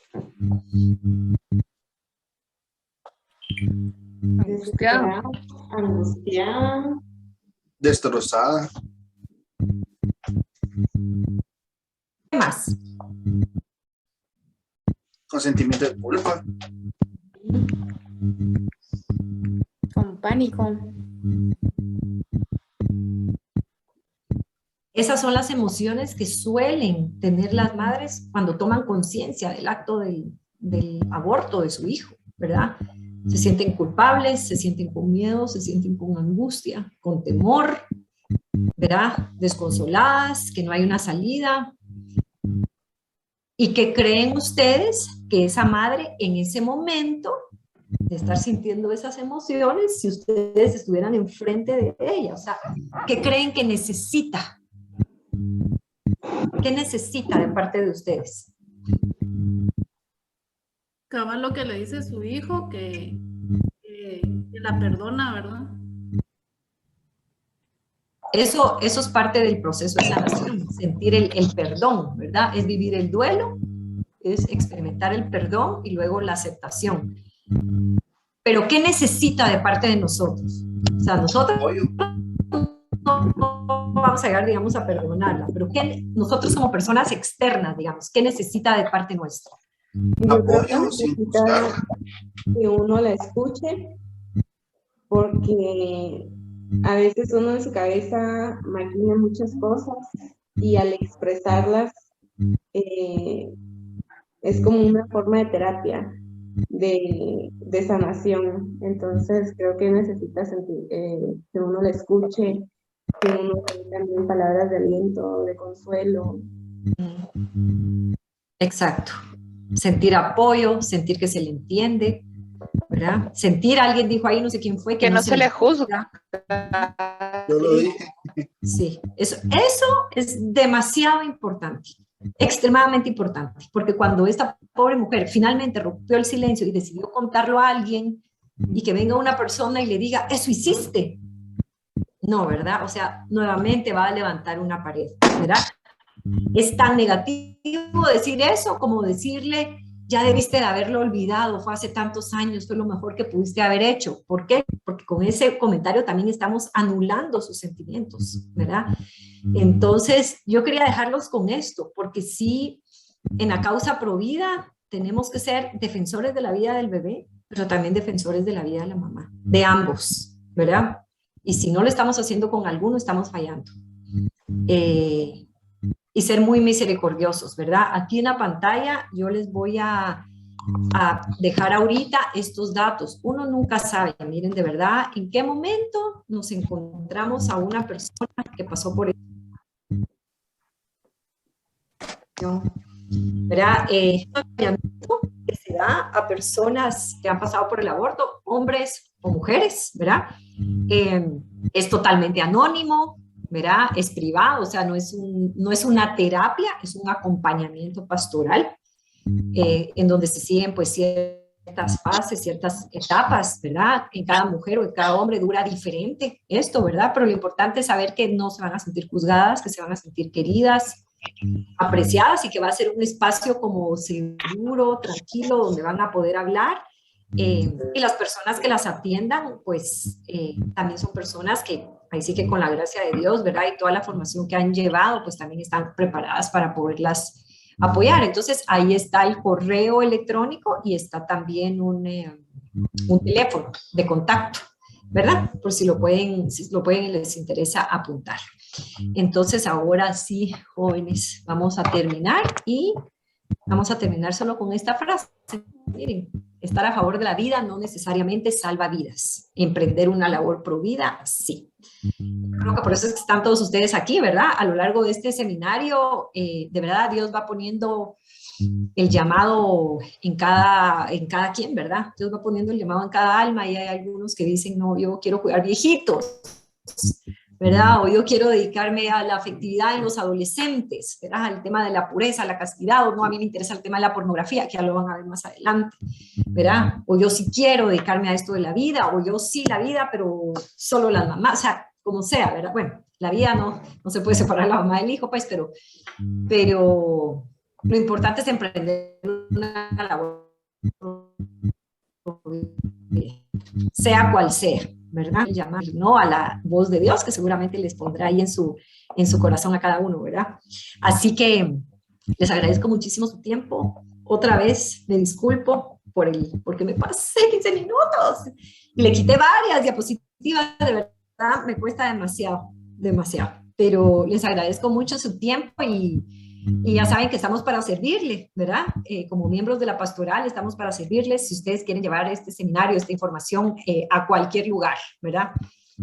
[SPEAKER 3] Angustiado. Angustiado.
[SPEAKER 2] Destrozada.
[SPEAKER 1] ¿Qué más?
[SPEAKER 2] Con sentimiento de culpa.
[SPEAKER 3] Con pánico.
[SPEAKER 1] Esas son las emociones que suelen tener las madres cuando toman conciencia del acto del aborto de su hijo, ¿verdad? Se sienten culpables, se sienten con miedo, se sienten con angustia, con temor, ¿verdad? Desconsoladas, que no hay una salida. ¿Y qué creen ustedes que esa madre en ese momento de estar sintiendo esas emociones, si ustedes estuvieran enfrente de ella? O sea, ¿qué creen que necesita? ¿Qué necesita de parte de ustedes?
[SPEAKER 6] Cabal lo que le dice su hijo, que la perdona, ¿verdad?
[SPEAKER 1] Eso es parte del proceso de sanación, sentir el perdón, ¿verdad? Es vivir el duelo, es experimentar el perdón y luego la aceptación. Pero ¿qué necesita de parte de nosotros? O sea, nosotros no vamos a llegar, digamos, a perdonarla, pero nosotros como personas externas, digamos, ¿qué necesita de parte nuestra?
[SPEAKER 18] Yo creo que necesita que uno la escuche, porque a veces uno en su cabeza maquina muchas cosas y al expresarlas es como una forma de terapia, de sanación. Entonces creo que necesita sentir, que uno la escuche, que uno dé también palabras de aliento, de consuelo.
[SPEAKER 1] Exacto. Sentir apoyo, sentir que se le entiende, ¿verdad? Sentir, alguien dijo ahí, no sé quién fue,
[SPEAKER 7] que no se le juzga.
[SPEAKER 2] Yo lo dije.
[SPEAKER 1] Sí, eso es demasiado importante, extremadamente importante, porque cuando esta pobre mujer finalmente rompió el silencio y decidió contarlo a alguien y que venga una persona y le diga, eso hiciste, no, ¿verdad? O sea, nuevamente va a levantar una pared, ¿verdad? Es tan negativo decir eso como decirle, ya debiste de haberlo olvidado, fue hace tantos años, fue lo mejor que pudiste haber hecho. ¿Por qué? Porque con ese comentario también estamos anulando sus sentimientos, ¿verdad? Entonces, yo quería dejarlos con esto, porque sí, en la causa Provida tenemos que ser defensores de la vida del bebé, pero también defensores de la vida de la mamá, de ambos, ¿verdad? Y si no lo estamos haciendo con alguno, estamos fallando. Y ser muy misericordiosos, ¿verdad? Aquí en la pantalla yo les voy a dejar ahorita estos datos. Uno nunca sabe, miren, de verdad, en qué momento nos encontramos a una persona que pasó por esto. ¿Verdad? Que se da a personas que han pasado por el aborto, hombres o mujeres, ¿verdad? Es totalmente anónimo, ¿verdad? Es privado, o sea, no es una terapia, es un acompañamiento pastoral en donde se siguen pues ciertas fases, ciertas etapas, ¿verdad? En cada mujer o en cada hombre dura diferente esto, ¿verdad? Pero lo importante es saber que no se van a sentir juzgadas, que se van a sentir queridas, apreciadas y que va a ser un espacio como seguro, tranquilo, donde van a poder hablar. Y las personas que las atiendan, pues también son personas que, ahí sí que con la gracia de Dios, ¿verdad? Y toda la formación que han llevado, pues también están preparadas para poderlas apoyar. Entonces, ahí está el correo electrónico y está también un teléfono de contacto, ¿verdad? Por si lo pueden y les interesa apuntar. Entonces, ahora sí, jóvenes, vamos a terminar y vamos a terminar solo con esta frase. Miren, estar a favor de la vida no necesariamente salva vidas. Emprender una labor pro vida, sí. Creo que por eso es que están todos ustedes aquí, ¿verdad? A lo largo de este seminario, de verdad, Dios va poniendo el llamado en cada quien, ¿verdad? Dios va poniendo el llamado en cada alma y hay algunos que dicen, no, yo quiero cuidar viejitos, ¿verdad? O yo quiero dedicarme a la afectividad en los adolescentes, ¿verdad? Al tema de la pureza, la castidad, o no, a mí me interesa el tema de la pornografía, que ya lo van a ver más adelante, ¿verdad? O yo sí quiero dedicarme a esto de la vida, o yo sí la vida, pero solo las mamás, o sea, como sea, ¿verdad? Bueno, la vida no se puede separar la mamá del hijo, pues, pero lo importante es emprender una labor, sea cual sea, ¿verdad? Llamar, ¿no? A la voz de Dios, que seguramente les pondrá ahí en su corazón a cada uno, ¿verdad? Así que les agradezco muchísimo su tiempo. Otra vez me disculpo porque me pasé 15 minutos y le quité varias diapositivas, de verdad me cuesta demasiado, pero les agradezco mucho su tiempo y ya saben que estamos para servirle, ¿verdad? Como miembros de la pastoral estamos para servirles si ustedes quieren llevar este seminario, esta información a cualquier lugar, ¿verdad?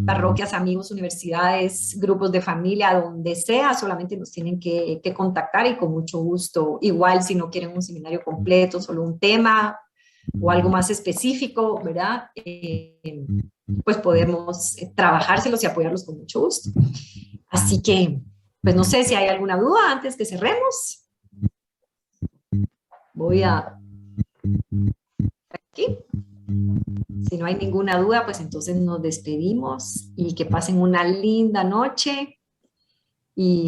[SPEAKER 1] Parroquias, amigos, universidades, grupos de familia, donde sea, solamente nos tienen que contactar y con mucho gusto. Igual si no quieren un seminario completo, solo un tema o algo más específico, ¿verdad? Pues podemos trabajárselos y apoyarlos con mucho gusto. Así que, pues no sé si hay alguna duda antes que cerremos. Voy a... aquí. Si no hay ninguna duda, pues entonces nos despedimos y que pasen una linda noche. Y